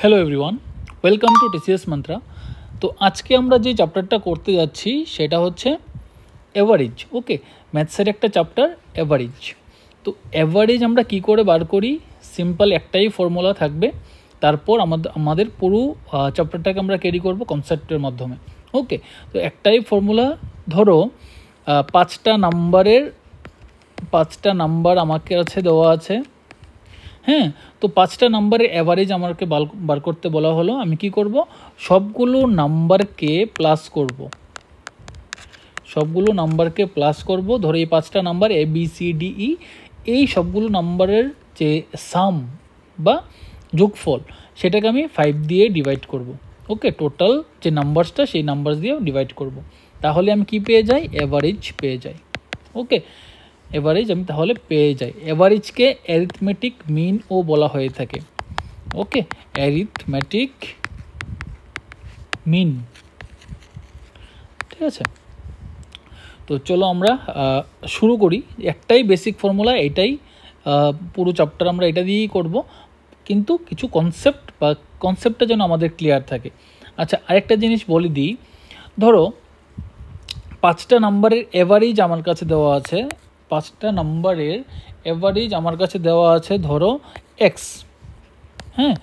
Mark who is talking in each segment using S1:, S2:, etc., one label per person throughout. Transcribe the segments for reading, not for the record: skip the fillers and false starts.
S1: Hello everyone, welcome to TCS mantra. তো আজকে আমরা যে চ্যাপ্টারটা করতে যাচ্ছি সেটা হচ্ছে অ্যাভারেজ। ওকে, ম্যাথসের একটা চ্যাপ্টার অ্যাভারেজ। তো অ্যাভারেজ আমরা কি করে বার করি? সিম্পল একটাই ফর্মুলা থাকবে, তারপর আমাদের পুরো চ্যাপ্টারটাকে আমরা ক্যারি করব কনসেপ্টের মাধ্যমে। ওকে, তো একটাই ফর্মুলা। ধরো পাঁচটা নাম্বার আমাকে কাছে দেওয়া আছে। হ্যাঁ, তো পাঁচটা নাম্বারের অ্যাভারেজ আমাকে বার করতে বলা হলো। আমি কি করব? সবগুলো নাম্বারকে প্লাস করব। ধরো এই পাঁচটা নাম্বার ABCDE, এই সবগুলো নাম্বারের যে সাম বা যোগফল সেটাকে আমি 5 দিয়ে ডিভাইড করব। ওকে, টোটাল যে নাম্বারসটা সেই নাম্বার দিয়ে ডিভাইড করব, তাহলে আমি কি পেয়ে যাই? অ্যাভারেজ পেয়ে যাই। ওকে, এভারেজ আমি তাহলে পেয়ে যাই। এভারেজকে অ্যারিথমেটিক মিন ও বলা হয়ে থাকে। ওকে, অ্যারিথমেটিক মিন, ঠিক আছে। তো চলো আমরা শুরু করি। একটাই বেসিক ফর্মুলা, এটাই পুরো চ্যাপ্টার আমরা এটা দিয়েই করব, কিন্তু কিছু কনসেপ্টটা যেন আমাদের ক্লিয়ার থাকে। আচ্ছা, আরেকটা জিনিস বলে দিই। ধরো পাঁচটা নাম্বারের অ্যাভারেজ আমার কাছে দেওয়া আছে। ধরো এক্স। হ্যাঁ,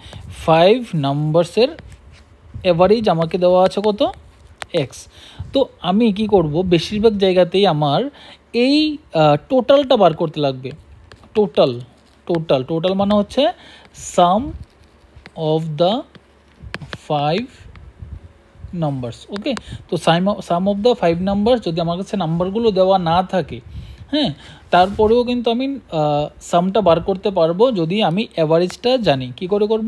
S1: 5 নাম্বারসের অ্যাভারেজ আমাকে দেওয়া আছে কত? এক্স। তো আমি কি করব? বেশিরভাগ জায়গাতেই আমার এই টোটালটা বার করতে লাগবে। টোটাল মানে হচ্ছে সাম অফ দ্য 5 নাম্বারস। ওকে, তো সাম অফ দ্য 5 নাম্বারস যদি আমার কাছে নাম্বারগুলো দেওয়া না থাকে, হ্যাঁ, তারপরেও কিন্তু আমি সামটা বার করতে পারবো যদি আমি অ্যাভারেজটা জানি। কি করে করব?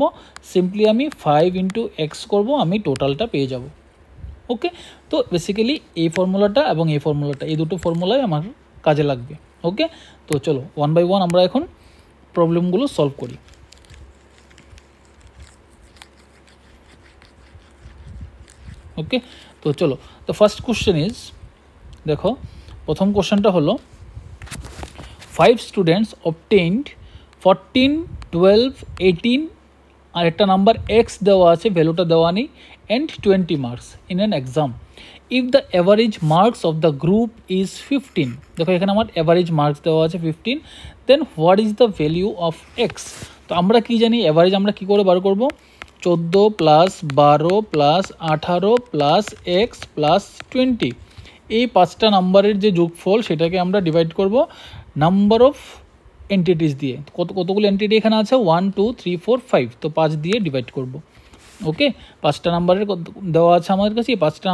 S1: সিম্পলি আমি 5 ইন্টু এক্স করবো, আমি টোটালটা পেয়ে যাব। ওকে, তো বেসিক্যালি এই ফর্মুলাটা এবং এই ফর্মুলাটা, এই দুটো ফর্মুলাই আমার কাজে লাগবে। ওকে, তো চলো 1 বাই 1 আমরা এখন প্রবলেমগুলো সলভ করি। ওকে, তো চলো, তো ফার্স্ট কোশ্চেন ইজ, দেখো প্রথম কোশ্চেনটা হলো 5 স্টুডেন্টস অবটেইনড 14, 12, 18 আর একটা নাম্বার এক্স দেওয়া আছে, ভ্যালুটা দেওয়া নেই, and 20 marks in an exam. If the average marks of the group is 15, দেখো এখানে আমার অ্যাভারেজ মার্কস দেওয়া আছে 15, then what is the value of X? তো আমরা কি জানি অ্যাভারেজ আমরা কি করে বার করব? 14 plus 12 plus 18 plus x plus 20, এই পাঁচটা নাম্বারের যে যোগফল সেটাকে আমরা ডিভাইড করব নাম্বার অফ এন্টিটিস দিয়ে। কতগুলো এন্টিটি এখানে আছে? 1 2 3 4 5, তো 5 দিয়ে ডিভাইড করব। ওকে, পাঁচটা নাম্বারের দেওয়া আছে আমার কাছে, এই পাঁচটা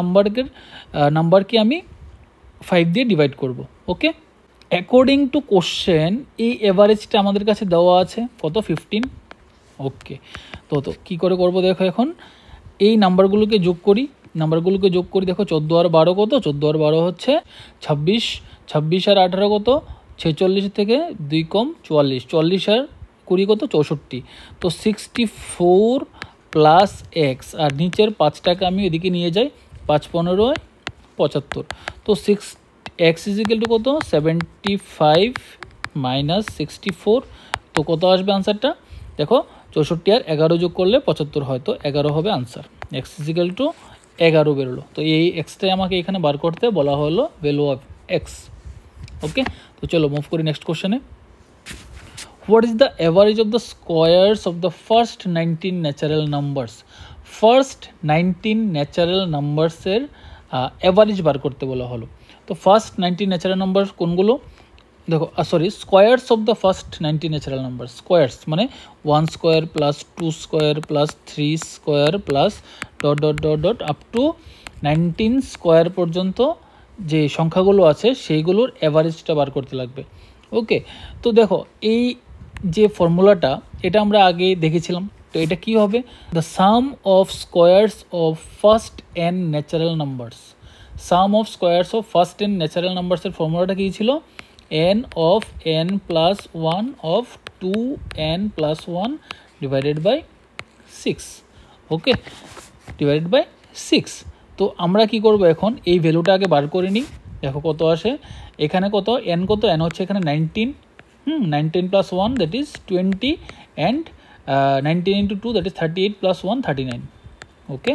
S1: নাম্বারকে আমি 5 দিয়ে ডিভাইড করব। ওকে, অ্যাকর্ডিং টু কোশ্চেন এই এভারেজটা আমাদের কাছে দেওয়া আছে কত? 15। ওকে, তো কী করে করব? দেখো এখন এই নাম্বারগুলোকে যোগ করি। দেখো 14 আর 12 কত? 14 আর 12 হচ্ছে 26, 26 আর 18 কত? 46 থেকে 2 কম 44, 44 আর 20 কত? 64, তো 64 প্লাস এক্স, আর নিচের 5টাকে আমি এদিকে নিয়ে যাই, 5 15 75, তো এক্স ইজিক্যাল টু কত? 75 মাইনাস 64, তো কত আসবে আনসারটা? দেখো 64 আর 11 যোগ করলে 75 হয়, তো 11 হবে আনসার। এক্স ইজিক্যাল টু 11 বেরোলো। তো এই এক্সটাই আমাকে এখানে বার করতে বলা হলো, ভ্যালু অফ এক্স। ওকে, তো চলো মুভ করি নেক্সট কোশ্চেনে। What is the average of the squares of the first 19 natural numbers? First 19 natural নাম্বারসের অ্যাভারেজ বার করতে বলা হলো। তো ফার্স্ট 19 ন্যাচারাল নাম্বার কোনগুলো? দেখো squares of the first 19 natural number. Squares মানে 1 square plus 2 square plus 3 square plus dot dot dot dot up to 19 square পর্যন্ত যে সংখ্যাগুলো আছে সেইগুলোর অ্যাভারেজটা বার করতে লাগবে। ওকে, তো দেখো এই যে ফর্মুলাটা এটা আমরা আগে দেখেছিলাম। তো এটা কি হবে? The sum of squares of first n natural numbers. Sum of squares of first n natural নাম্বারসের ফর্মুলাটা কী ছিল? n of n plus 1 of 2n plus 1 divided by 6. Okay, divided by 6। তো আমরা কি করব? এখন এই ভ্যালুটা আগে বার করে নিই। দেখো কত আসে এখানে, কত n, কত n হচ্ছে এখানে 19, 19 plus 1 that is 20, and 19 into 2 that is 38 plus 1 39, okay,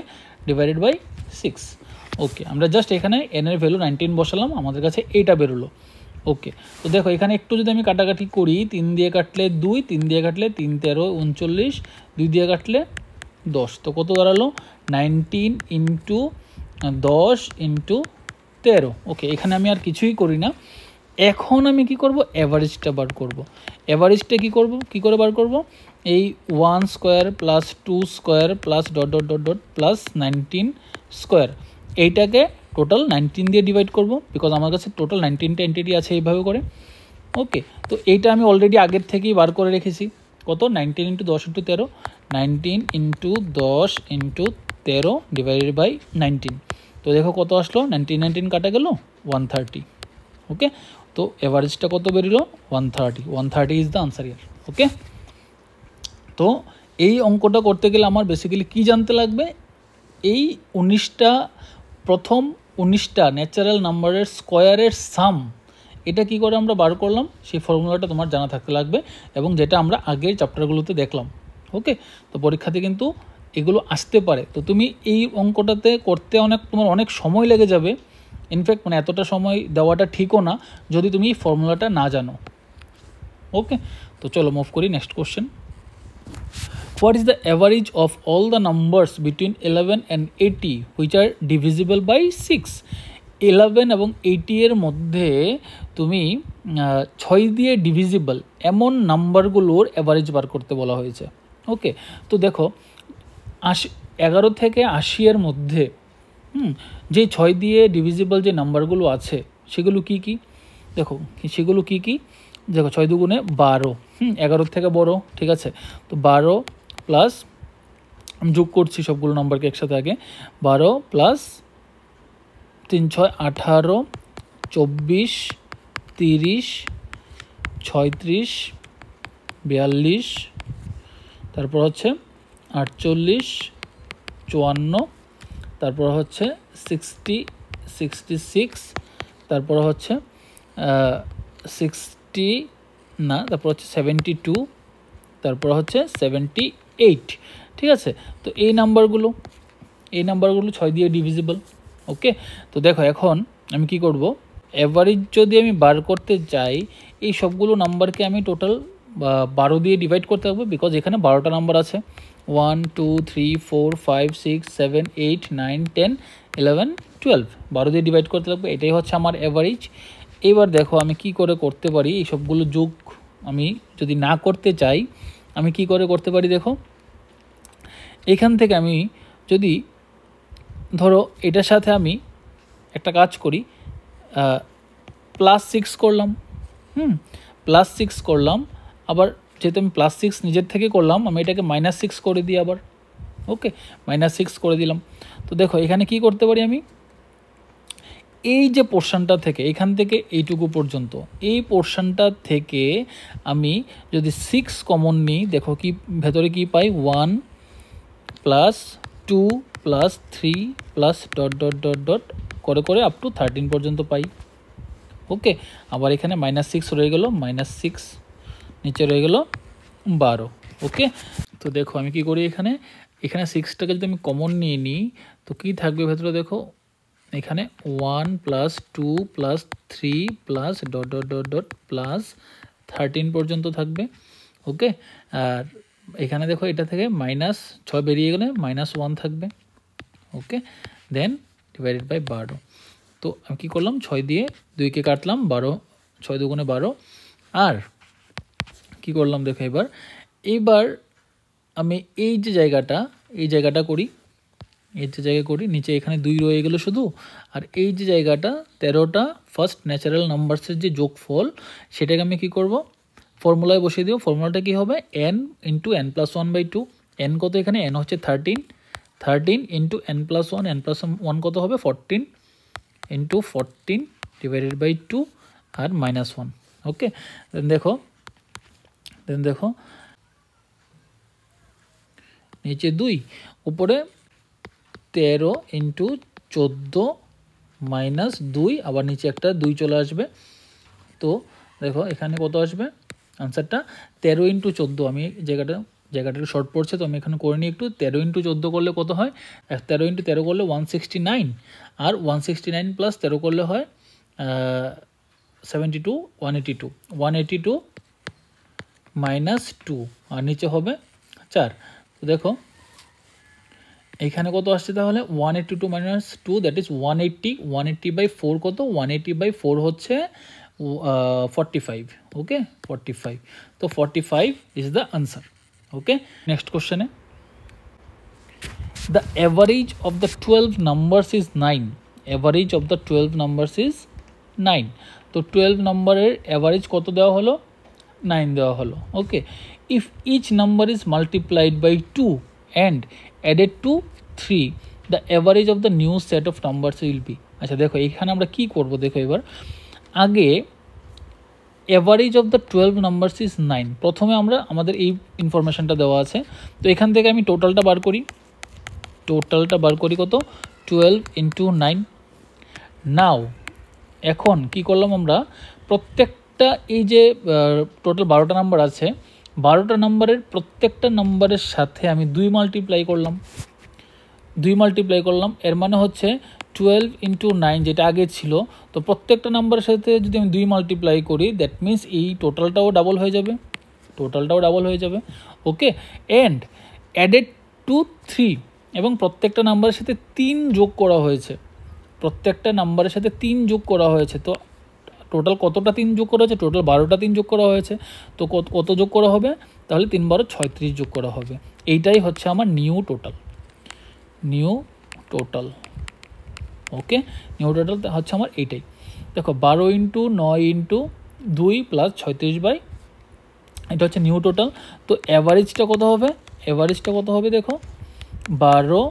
S1: divided by 6। Okay, আমরা জাস্ট এখানে n এর ভ্যালু 19 বসালাম, আমাদের কাছে এইটা বেরোলো। ওকে, তো দেখো এখানে একটু যদি আমি কাটাকাটি করি, 3 দিয়ে কাটলে 2, 3 দিয়ে কাটলে 3 13 39, 2 দিয়ে কাটলে 10, তো কত দাঁড়ালো 19 ইন্টু 10 ইন্টু 13। ওকে, এখানে আমি আর কিছুই করি না, এখন আমি কি করব, অ্যাভারেজটা বার করব। অ্যাভারেজটা কি করে বার করব, এই 1 square plus 2 square plus dot dot dot dot plus 19 square, এইটাকে টোটাল 19 দিয়ে ডিভাইড করব, বিকজ আমার কাছে টোটাল 19টা এন্টিটি আছে এইভাবে করে। ওকে, তো এইটা আমি অলরেডি আগের থেকেই বার করে রেখেছি, কত 19 into 10 into 13, 19 into 10 into 13 divided by 19। তো দেখো কত আসলো, 19 কাটা গেল 130। ওকে, তো এভারেজটা কত বেরিলো 130, 130 ইজ দ্য আনসার ইয়ার। ওকে, তো এই অঙ্কটা করতে গেলে আমার বেসিক্যালি কি জানতে লাগবে, এই 19টা প্রথম 19টা ন্যাচারাল নাম্বারের স্কোয়ারের সাম, এটা কি করে আমরা বার করলাম সেই ফর্মুলাটা তোমার জানা থাকতে লাগবে, এবং যেটা আমরা আগের চ্যাপ্টারগুলোতে দেখলাম। ওকে, তো পরীক্ষাতে কিন্তু এগুলো আসতে পারে, তো তুমি এই অঙ্কটাতে করতে তোমার অনেক সময় লেগে যাবে। ইনফ্যাক্ট মানে এতটা সময় দেওয়াটা ঠিকও না যদি তুমি এই ফর্মুলাটা না জানো। ওকে, তো চলো মুভ করি next question. What is the average of all the numbers between 11 and 80 which are divisible by 6? 11 এবং 80 এর মধ্যে তুমি 6 দিয়ে ডিভিজিবল এমন নাম্বারগুলোর অ্যাভারেজ বার করতে বলা হয়েছে। ওকে, তো দেখো 11 থেকে 80 এর মধ্যে যে 6 দিয়ে ডিভিজিবল যে নাম্বারগুলো আছে সেগুলো কি কি, দেখো সেগুলো কি কি, দেখো 6 দুগুণে 12, 11 থেকে বড়, ঠিক আছে, তো 12 প্লাস আমি যোগ করছি সবগুলো নাম্বারকে একসাথে আগে, 12 প্লাস 3 6 18, 24, 30, 36, 42, তারপর হচ্ছে 48, 54, তারপর হচ্ছে 60, 66, তারপর হচ্ছে 60 না, তারপর হচ্ছে 72, তারপর হচ্ছে 78, ঠিক আছে। তো এই নাম্বারগুলো 6 দিয়ে ডিভিজিবল। ওকে, তো দেখো এখন আমি কি করব, অ্যাভারেজ যদি আমি বার করতে চাই, এই সবগুলো নাম্বারকে আমি টোটাল 12 দিয়ে ডিভাইড করতে হবে, বিকজ এখানে 12টা নাম্বার আছে, 1 2 3 4 5 6 7 8 9 10 11 12, 12 দিয়ে ডিভাইড করতে লাগবে, এটাই হচ্ছে আমার অ্যাভারেজ। এবার দেখো আমি কি করে করতে পারি, এই সবগুলো যোগ আমি যদি না করতে চাই আমি কি করে করতে পারি, দেখো এখান থেকে আমি যদি ধরো এটার সাথে আমি একটা কাজ করি, +6 করলাম, +6 করলাম, আবার যেহেতু আমি +6 নিজের থেকে করলাম, আমি এটাকে -6 করে দিই আবার। ওকে, -6 করে দিলাম। তো দেখো এখানে কি করতে পারি, আমি এই যে পোর্শনটা থেকে এখান থেকে এইটুকু পর্যন্ত, এই পোর্শনটা থেকে আমি যদি 6 কমন নিই, দেখো কি ভেতরে কি পাই, 1 plus 2 plus 3 plus dot dot dot dot করে করে আপ টু 13 পর্যন্ত পাই। ওকে, আবার এখানে -6 রয়ে গেল, -6 নিচে রয়ে গেল 12। ওকে, তো দেখো আমি কি করি, এখানে 6টাকে যদি আমি কমন নিয়ে নিই তো কি থাকবে ভেতরে, দেখো এখানে 1 plus 2 plus 3 plus dot dot dot dot plus 13 পর্যন্ত থাকবে। ওকে, আর এখানে দেখো এটা থেকে -6 বেরিয়ে গেলে -1 থাকবে। ওকে, দেন ডিভাইডেড বাই 12। তো আমি কী করলাম, 6 দিয়ে 2কে কাটলাম, 12, 6 দুগুণে 12, আর কি করলাম দেখো এইবার আমি এই যে জায়গাটা করি, নিচে এখানে 2 রয়ে গেল শুধু, আর এই যে জায়গাটা 13টা ফার্স্ট ন্যাচারাল নাম্বারসের যে যোগফল, সেটাকে আমি কি করব, ফর্মুলায় বসিয়ে দিব। ফর্মুলাটা কি হবে, n into n plus 1/2, n কত এখানে, n হচ্ছে 13 into n plus 1, n plus 1 কত হবে 14 ইন্টু 14 ডিভাইডেড বাই 2 আর -1। ওকে, দেন দেখো নিচে 2, উপরে 13 ইন্টু 14 -2, আবার নিচে একটা 2 চলে আসবে। তো দেখো এখানে কত আসবে আনসারটা, 13 ইন্টু 14, আমি জায়গাটা জায়গাটা একটু শর্ট পড়ছে, তো আমি এখানে করে নিই একটু। 13 × 14 করলে কত হয়? 13 × 13 করলে 169, আর 169 প্লাস 13 করলে হয় 72, 182 মাইনাস 2, আর নিচে হবে 4। তো দেখো এখানে কত আসছে তাহলে? 182 মাইনাস 2, দ্যাট ইজ 180। 180/4 কত? 180/4 হচ্ছে 45। ওকে, 45। তো 45 is the answer. Okay, next কোশ্চেনে, the average of the 12 numbers is 9. Average of the 12 numbers is 9. তো 12 নম্বরের অ্যাভারেজ কত দেওয়া হলো? 9 দেওয়া হলো। ওকে, if each number is multiplied by 2 and added to 3, the average of the new set of numbers will be. আচ্ছা দেখো এখানে আমরা কি করব, দেখো এবার আগে average of the 12 numbers is 9। প্রথমে আমরা আমাদের এই ইনফরমেশনটা দেওয়া আছে, তো এখান থেকে আমি টোটালটা বার করি। কত? 12 × 9। নাও এখন কি করলাম আমরা, প্রত্যেকটা এই যে টোটাল 12টা নাম্বার আছে, 12টা নাম্বারের প্রত্যেকটা নাম্বারের সাথে আমি 2 মাল্টিপ্লাই করলাম। এর মানে হচ্ছে 12 × 9 যেটা আগে ছিল, তো প্রত্যেকটা নাম্বারের সাথে যদি আমি 2 মাল্টিপ্লাই করি, দ্যাট মিনস এই টোটালটাও ডাবল হয়ে যাবে। ওকে, অ্যান্ড অ্যাডেড টু 3, এবং প্রত্যেকটা নাম্বারের সাথে 3 যোগ করা হয়েছে। তো টোটাল কতটা 3 যোগ করা হয়েছে? টোটাল 12টা 3 যোগ করা হয়েছে। তো কত যোগ করা হবে তাহলে? 3 × 12 = 36 যোগ করা হবে। এইটাই হচ্ছে আমার নিউ টোটাল। ওকে, নিউ টোটাল হচ্ছে আমার এইটাই। দেখো 12 × 9 × 2 প্লাস 36 এটা হচ্ছে নিউ টোটাল। তো অ্যাভারেজটা কত হবে? দেখো 12,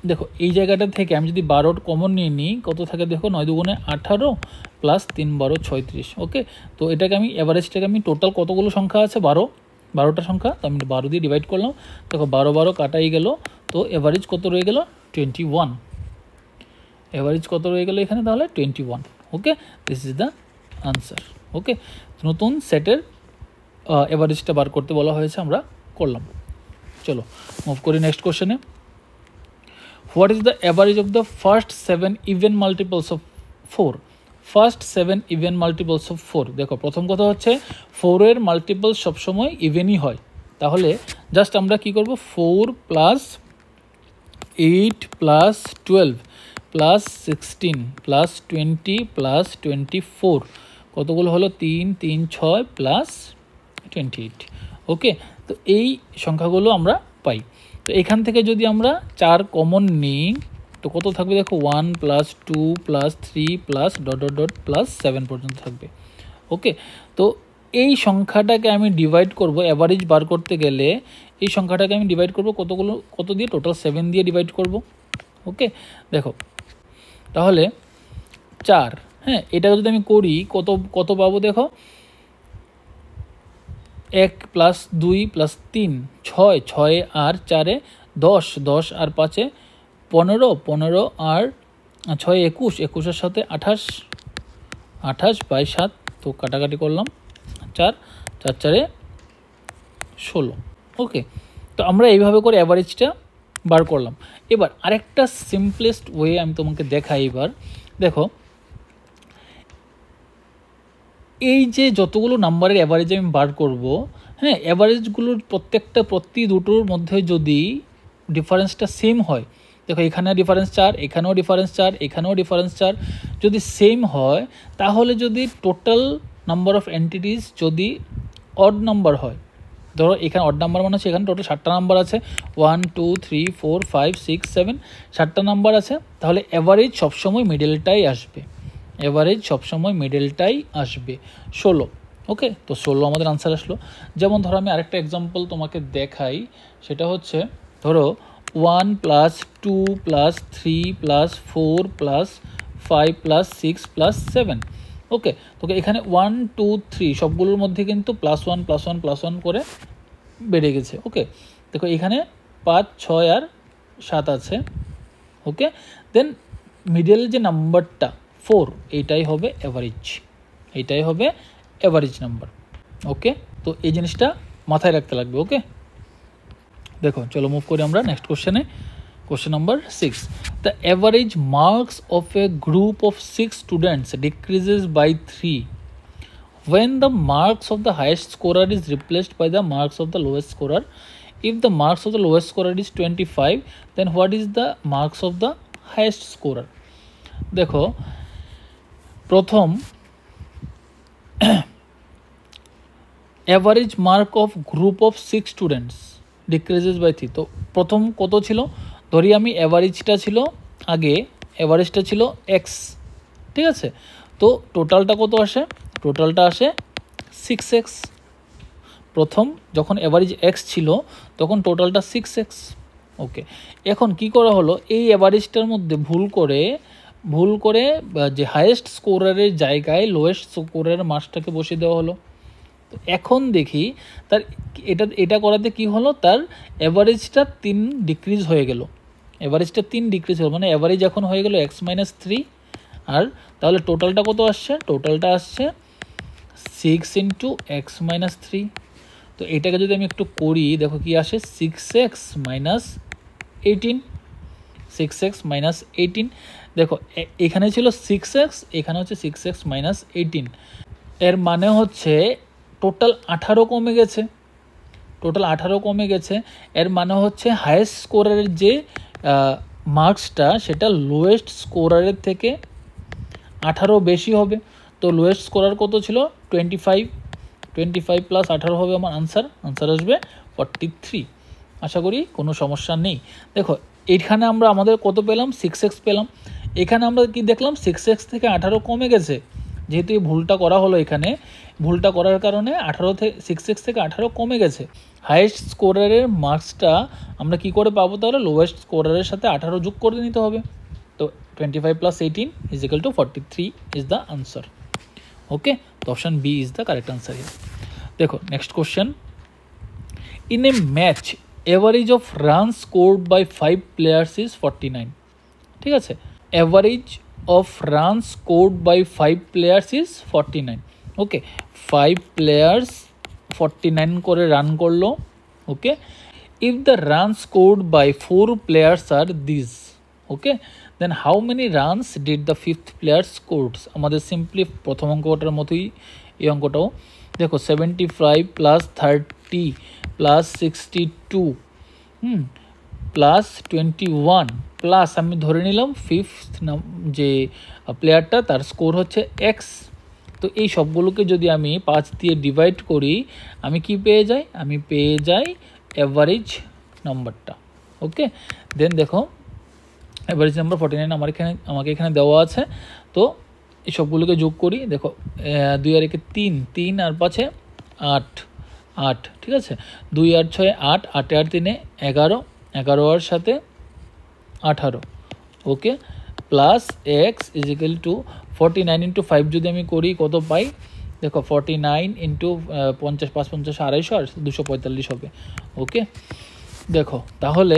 S1: দেখো এই জায়গাটা থেকে আমি যদি 12 কমন নিয়ে নিই, কত থাকে দেখো? 9 × 2 = 18 প্লাস 3 × 12 = 36। ওকে, তো এটাকে আমি অ্যাভারেজটাকে আমি টোটাল কতগুলো সংখ্যা আছে? 12টা সংখ্যা, তো আমি 12 দিয়ে ডিভাইড করলাম। দেখো 12 কাটাই গেল, তো অ্যাভারেজ কত রয়ে গেল? 21। এখানে তাহলে 21। ওকে, দিস ইজ দ্য আনসার। ওকে, নতুন সেটের অ্যাভারেজটা বার করতে বলা হয়েছে, আমরা করলাম। চলো মুভ করি নেক্সট কোশ্চেনে। What is the average of the first 7 even multiples of 4? First 7 even multiples of 4। দেখো প্রথম কথা হচ্ছে 4-এর মাল্টিপল সবসময় ইভেনই হয়। তাহলে জাস্ট আমরা কি করব? 4 + 8 + 12 + 16 + 20 + 24, কতগুলো হলো? 3 3 6 + 28। ওকে, তো এই সংখ্যাগুলো আমরা পাই। তো এখান থেকে যদি আমরা 4 কমন নিই, তো কত থাকবে? দেখো 1 + 2 + 3 + ... +7 পর্যন্ত থাকবে। ওকে, তো এই সংখ্যাটাকে আমি ডিভাইড করব, অ্যাভারেজ বার করতে গেলে এই সংখ্যাটাকে আমি ডিভাইড করব কত দিয়ে? টোটাল 7 দিয়ে ডিভাইড করব। ওকে, দেখো তাহলে 4, হ্যাঁ, এটা যদি আমি করি কত পাবো? দেখো 1 + 2 + 3 6, 6 আর 4 10, 10 আর 5 15, 15 আর 6 21, 21-এর সাথে 28, 28/7, তো কাটাকাটি করলাম 4, 4 4 16। ওকে, তো আমরা এইভাবে করে অ্যাভারেজটা বার করলাম। এবার আরেকটা সিম্পলেস্ট ওয়ে আমি তোমাকে দেখাই। এবার দেখো এই যে যতগুলো নাম্বারের অ্যাভারেজ আমি বার করব, হ্যাঁ, অ্যাভারেজগুলোর প্রতি দুটোর মধ্যে যদি ডিফারেন্সটা সেম হয়, দেখো এখানে ডিফারেন্স 4, এখানেও ডিফারেন্স 4, এখানেও ডিফারেন্স 4, যদি সেম হয় তাহলে যদি টোটাল নাম্বার অফ এন্টিটিস যদি অড নাম্বার হয়, ধরো এখানে অড নাম্বার মানে হচ্ছে এখানে টোটাল 7টা নাম্বার আছে, 1 2 3 4 5 6 7, 7টা নাম্বার আছে, তাহলে অ্যাভারেজ সবসময় মিডলটাই আসবে 16। ওকে, তো 16 আমাদের আনসার আসলো। যেমন ধরো আমি আরেকটা এক্সাম্পল তোমাকে দেখাই, সেটা হচ্ছে ধরো 1 + 2 + 3 + 4 + 5 + 6 + 7। ওকে, তোকে এখানে 1 2 3 সবগুলোর মধ্যে কিন্তু +1 +1 +1 করে বেড়ে গেছে। ওকে, দেখো এখানে 5 6 আর 7 আছে। ওকে, দেন মিডল যে নাম্বারটা 4, এইটাই হবে অ্যাভারেজ নাম্বার। ওকে, তো এই জিনিসটা মাথায় রাখতে লাগবে। ওকে, দেখো চলো মুভ করি আমরা নেক্সট কোশ্চেনে। Question number 6, the average marks of a group of 6 students decreases by 3 when the marks of the highest scorer is replaced by the marks of the lowest scorer. If the marks of the lowest scorer is 25, then what is the marks of the highest scorer? দেখো প্রথম average mark of group of 6 students decreases by 3। তো প্রথম কত ছিল, ধরি আমি অ্যাভারেজটা ছিল আগে, অ্যাভারেজটা ছিল এক্স, ঠিক আছে। তো টোটালটা কত আসে, টোটালটা আসে 6x। প্রথম যখন অ্যাভারেজ এক্স ছিল তখন টোটালটা 6x। ওকে, এখন কি করা হলো, এই অ্যাভারেজটার মধ্যে ভুল করে যে হাইয়েস্ট স্কোরারের জায়গায় লোয়েস্ট স্কোরারের মার্কসটাকে বসিয়ে দেওয়া হলো। তো এখন দেখি তার এটা করাতে কি হলো, তার অ্যাভারেজটা 3 ডিক্রিজ হয়ে গেল, অ্যাভারেজটা 3 ডিক্রিজ হলো, মানে অ্যাভারেজ এখন হয়ে গেল x-3। আর তাহলে টোটালটা কত আসছে, টোটালটা আসছে 6 × x-3। তো এটাকে যদি আমি একটু করি, দেখো কি আসে, 6x - 18, 6x - 18। দেখো এখানে ছিল 6x, এখানে হচ্ছে 6x - 18। এর মানে হচ্ছে টোটাল 18 কমে গেছে, টোটাল 18 কমে গেছে। এর মানে হচ্ছে হাইয়েস্ট স্কোরারের যে মার্কসটা সেটা লোয়েস্ট স্কোরারের থেকে 18 বেশি হবে। তো লোয়েস্ট স্কোরার কত ছিল, 25, 25 + 18 হবে আমার আনসার আসবে 43। আশা করি কোনো সমস্যা নেই। দেখো এইখানে আমরা আমাদের কত পেলাম, 6x পেলাম। এখানে আমরা কি দেখলাম, 6x থেকে 18 কমে গেছে, যেহেতু এই ভুলটা করা হলো, এখানে ভুলটা করার কারণে 6x থেকে 18 কমে গেছে। হাইয়েস্ট স্কোরারের মার্কসটা আমরা কি করে পাবো, তাহলে লোয়েস্ট স্কোরারের সাথে 18 যোগ করে নিতে হবে। তো 25 + 18 = 43 ইজ দ্য আনসার। ওকে, তো option B is the correct answer here. দেখো next question, in a match average of run scored by 5 players is 49। ঠিক আছে, average of run scored by 5 players is 49। Okay, 5 players 49 করে run করলো। Okay, if the run scored by 4 players are this, okay, then how many runs did the 5th player scores. আমাদের simply প্রথম অঙ্কটার মতোই এই অঙ্কটাও। দেখো 75 + 30 + 62 +21 প্লাস আমি ধরে নিলাম 5th যে প্লেয়ারটা তার স্কোর হচ্ছে এক্স। তো এই সবগুলোকে যদি আমি 5 দিয়ে ডিভাইড করি, আমি কি পেয়ে যাই, আমি পেয়ে যাই অ্যাভারেজ নাম্বারটা। ওকে, দেন দেখো অ্যাভারেজ নাম্বার 49 আমাকে এখানে দেওয়া আছে। তো এই সবগুলোকে যোগ করি, দেখো 2 আর 1 3, 3 আর 5 8, 8, ঠিক আছে। 2 আর 6 8, 8 আর 3 11, 11 আর সাথে 18। ওকে, প্লাস এক্স = 49 × 5 যদি আমি করি কত পাই, দেখো 49 × 50 5 50 250 আর 245 হবে। ওকে, দেখো তাহলে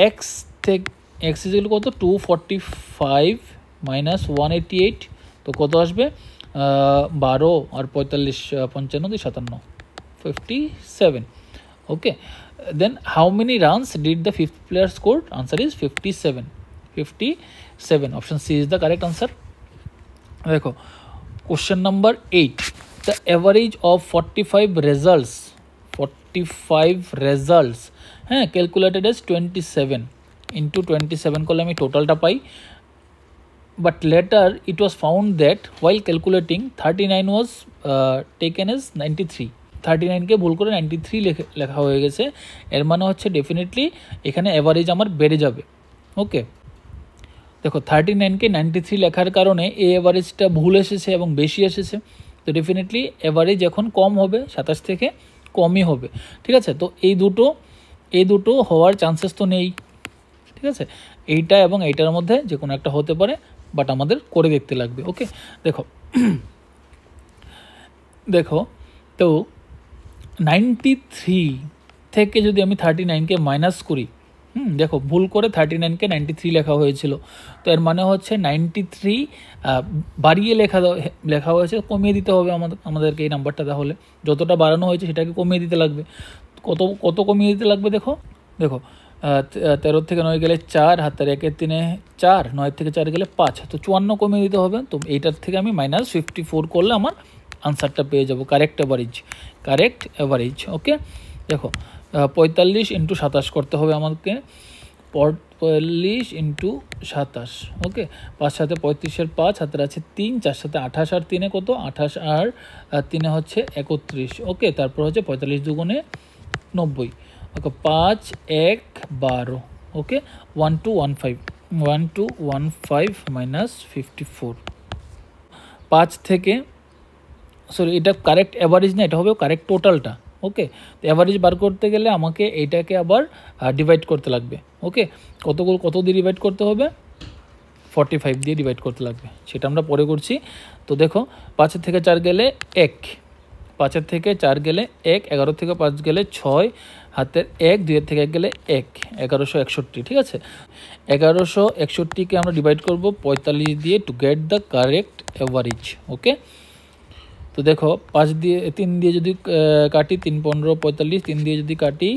S1: এক্স থেকে এক্স = কত, 245 - 188। তো কত আসবে, 12 আর 45 55 57 57। Okay, then how many runs did the 5th player score, answer is 57, 57। Option C is the correct answer. দেখো question number 8, the average of 45 results হ্যাঁ ক্যালকুলেটেড এজ 27 × 27 করলে আমি টোটালটা পাই। But later it was found that while calculating 39 was taken as 93। 39কে ভুল করে 93 লেখা হয়ে গেছে। এর মানে হচ্ছে ডেফিনেটলি এখানে অ্যাভারেজ আমার বেড়ে যাবে। ওকে, দেখো 39কে 93 লেখার কারণে এই অ্যাভারেজটা ভুল এসেছে এবং বেশি এসেছে। তো ডেফিনেটলি অ্যাভারেজ এখন কম হবে, 27 থেকে কমই হবে। ঠিক আছে, তো এই দুটো হওয়ার চান্সেস তো নেই। ঠিক আছে, এইটা এবং এইটার মধ্যে যে কোনো একটা হতে পারে, বাট আমাদের করে দেখতে লাগবে। ওকে, দেখো তো 93 থেকে যদি আমি 39কে মাইনাস করি, দেখো ভুল করে 39কে 93 লেখা হয়েছিল। তো এর মানে হচ্ছে 93 বাড়িয়ে লেখা হয়েছে, কমিয়ে দিতে হবে আমাদেরকে এই নাম্বারটা। তাহলে যতটা বাড়ানো হয়েছে সেটাকে কমিয়ে দিতে লাগবে। কত কমিয়ে দিতে লাগবে, দেখো দেখো 13 থেকে 9 গেলে 4, হাতের 1 3 4, 9 থেকে 4 গেলে 5, তো 54 কমিয়ে দিতে হবে। তো এইটার থেকে আমি -54 করলে আমার আনসারটা পেয়ে যাব, কারেক্ট অ্যাভারেজ। ওকে, দেখো 45 × 27 করতে হবে আমাকে, 45 × 27। ওকে, 5 সাথে 35-এর 5, হাতের আছে 3, 4 সাথে 28 আর 3 কত, 28 আর 3 হচ্ছে 31। ওকে, তারপর হচ্ছে 45 দুগুণে 90। ওকে, 5 1 12। ওকে, 1215 -54। 5 থেকে, সরি এটা কারেক্ট অ্যাভারেজ না, এটা হবে কারেক্ট টোটালটা। ওকে, তো অ্যাভারেজ বার করতে গেলে আমাকে এইটাকে আবার ডিভাইড করতে লাগবে। ওকে, কত দিয়ে ডিভাইড করতে হবে, 45 দিয়ে ডিভাইড করতে লাগবে, সেটা আমরা পরে করছি। তো দেখো 5 থেকে 4 গেলে 1, 5 থেকে 4 গেলে 1, 11 থেকে 5 গেলে 6, হাতের 1, 2 থেকে 1 গেলে 1, 1161। ঠিক আছে, 1161কে আমরা ডিভাইড করব 45 দিয়ে to get the correct average. Okay, তো দেখো 5 দিয়ে 3 দিয়ে যদি কাটি, 3 15 45, 3 দিয়ে যদি কাটি,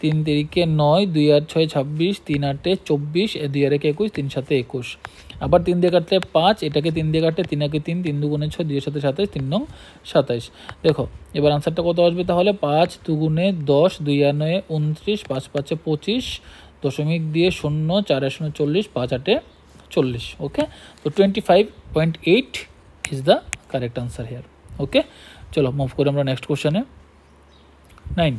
S1: 3 3 9, 2 আর 6 26, 3 8 24, 2 আর 1 21, 3 7 21। আবার 3 দিয়ে কাটলে 5, এটাকে 3 দিয়ে কাটলে 3 একে 3, 3 দুগুণে 6, 2 এর সাথে 27, 3 9 27। দেখো এবার আনসারটা কত আসবে তাহলে, 5 দুগুণে 10, 2 আর 9 29, 5 5 25, দশমিক দিয়ে 0, 4 আর 0 40, 5 8 40। ওকে, তো 25.8 is the correct answer here. Okay, চলো মুভ করে আমরা নেক্সট কোশ্চেনে। 9,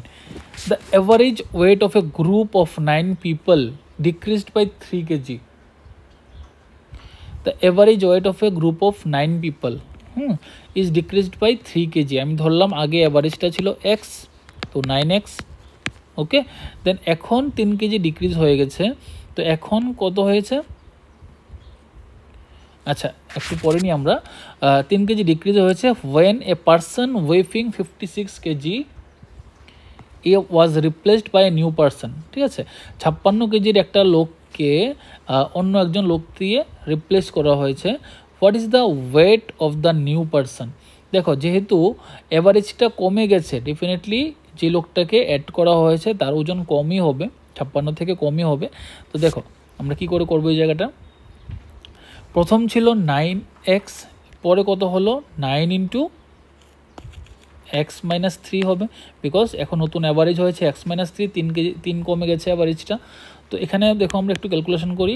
S1: the average weight of a group of 9 people decreased by 3 kg। The average weight of a group of 9 people is decreased by 3 kg। আমি ধরলাম আগে অ্যাভারেজটা ছিল x, তো 9x। ওকে, দেন এখন 3 kg ডিক্রিজ হয়ে গেছে, তো এখন কত হয়েছে, আচ্ছা একটু পরে নিই আমরা। 3 kg ডিক্রিজ হয়েছে when a person weighing 56 kg was replaced by a new person। ঠিক আছে, 56 কেজির একটা লোককে অন্য একজন লোক দিয়ে রিপ্লেস করা হয়েছে। What is the weight of the new person. দেখো যেহেতু অ্যাভারেজটা কমে গেছে, ডেফিনেটলি যে লোকটাকে অ্যাড করা হয়েছে তার ওজন কমই হবে, 56 থেকে কমই হবে। তো দেখো আমরা কি করে করবো এই জায়গাটা, প্রথম ছিল 9x, পরে কত হলো 9 × x - 3 হবে, বিকজ এখন নতুন অ্যাভারেজ হয়েছে x - 3, 3 কেজি 3 কমে গেছে অ্যাভারেজটা। তো এখানে দেখো আমরা একটু ক্যালকুলেশন করি,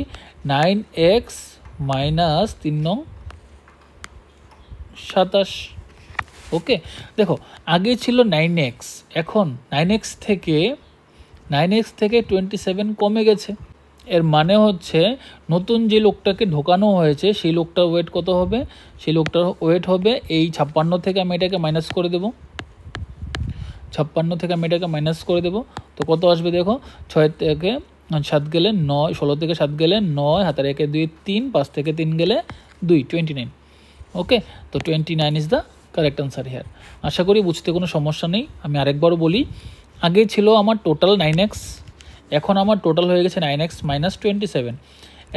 S1: 9x - 3 নং 27। ওকে, দেখো আগে ছিল 9x, এখন 9x থেকে 27 কমে গেছে। এর মানে হচ্ছে নতুন যে লোকটাকে ঢোকানো হয়েছে সেই লোকটার ওয়েট কত হবে, সেই লোকটার ওয়েট হবে এই 56 থেকে আমি এটাকে মাইনাস করে দেবো, 56 থেকে আমি এটাকে মাইনাস করে দেবো। তো কত আসবে দেখো, 6 থেকে 7 গেলে 9, 16 থেকে 7 গেলে 9, হাতের 1 2 3, 5 থেকে 3 গেলে 2, 29। ওকে, তো 29 is the correct answer here. আশা করি বুঝতে কোনো সমস্যা নেই। আমি আরেকবারও বলি, আগে ছিল আমার টোটাল 9x, এখন আমার টোটাল হয়ে গেছে 9x - 27।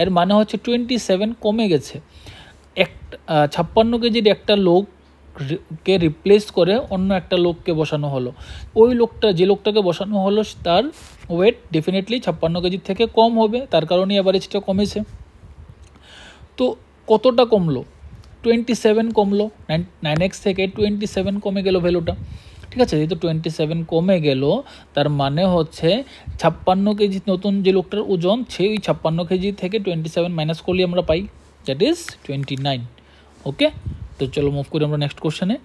S1: এর মানে হচ্ছে 27 কমে গেছে। 56 কেজির একটা লোককে রিপ্লেস করে অন্য একটা লোককে বসানো হলো, ওই লোকটা যে লোকটাকে বসানো হলো তার ওয়েট ডেফিনেটলি 56 কেজির থেকে কম হবে, তার কারণে অ্যাভারেজটা কমেছে। তো কতটা কমলো, 27 কমলো, 9x থেকে 27 কমে গেল ভ্যালুটা। ঠিক আছে, যেহেতু 27 কমে গেল তার মানে হচ্ছে 56 কেজি নতুন যে লোকটার ওজন, সেই 56 কেজি থেকে 27 মাইনাস করলে আমরা পাই, দ্যাট ইজ 29। ওকে, তো চলো মুভ করি আমরা নেক্সট কোশ্চেনে।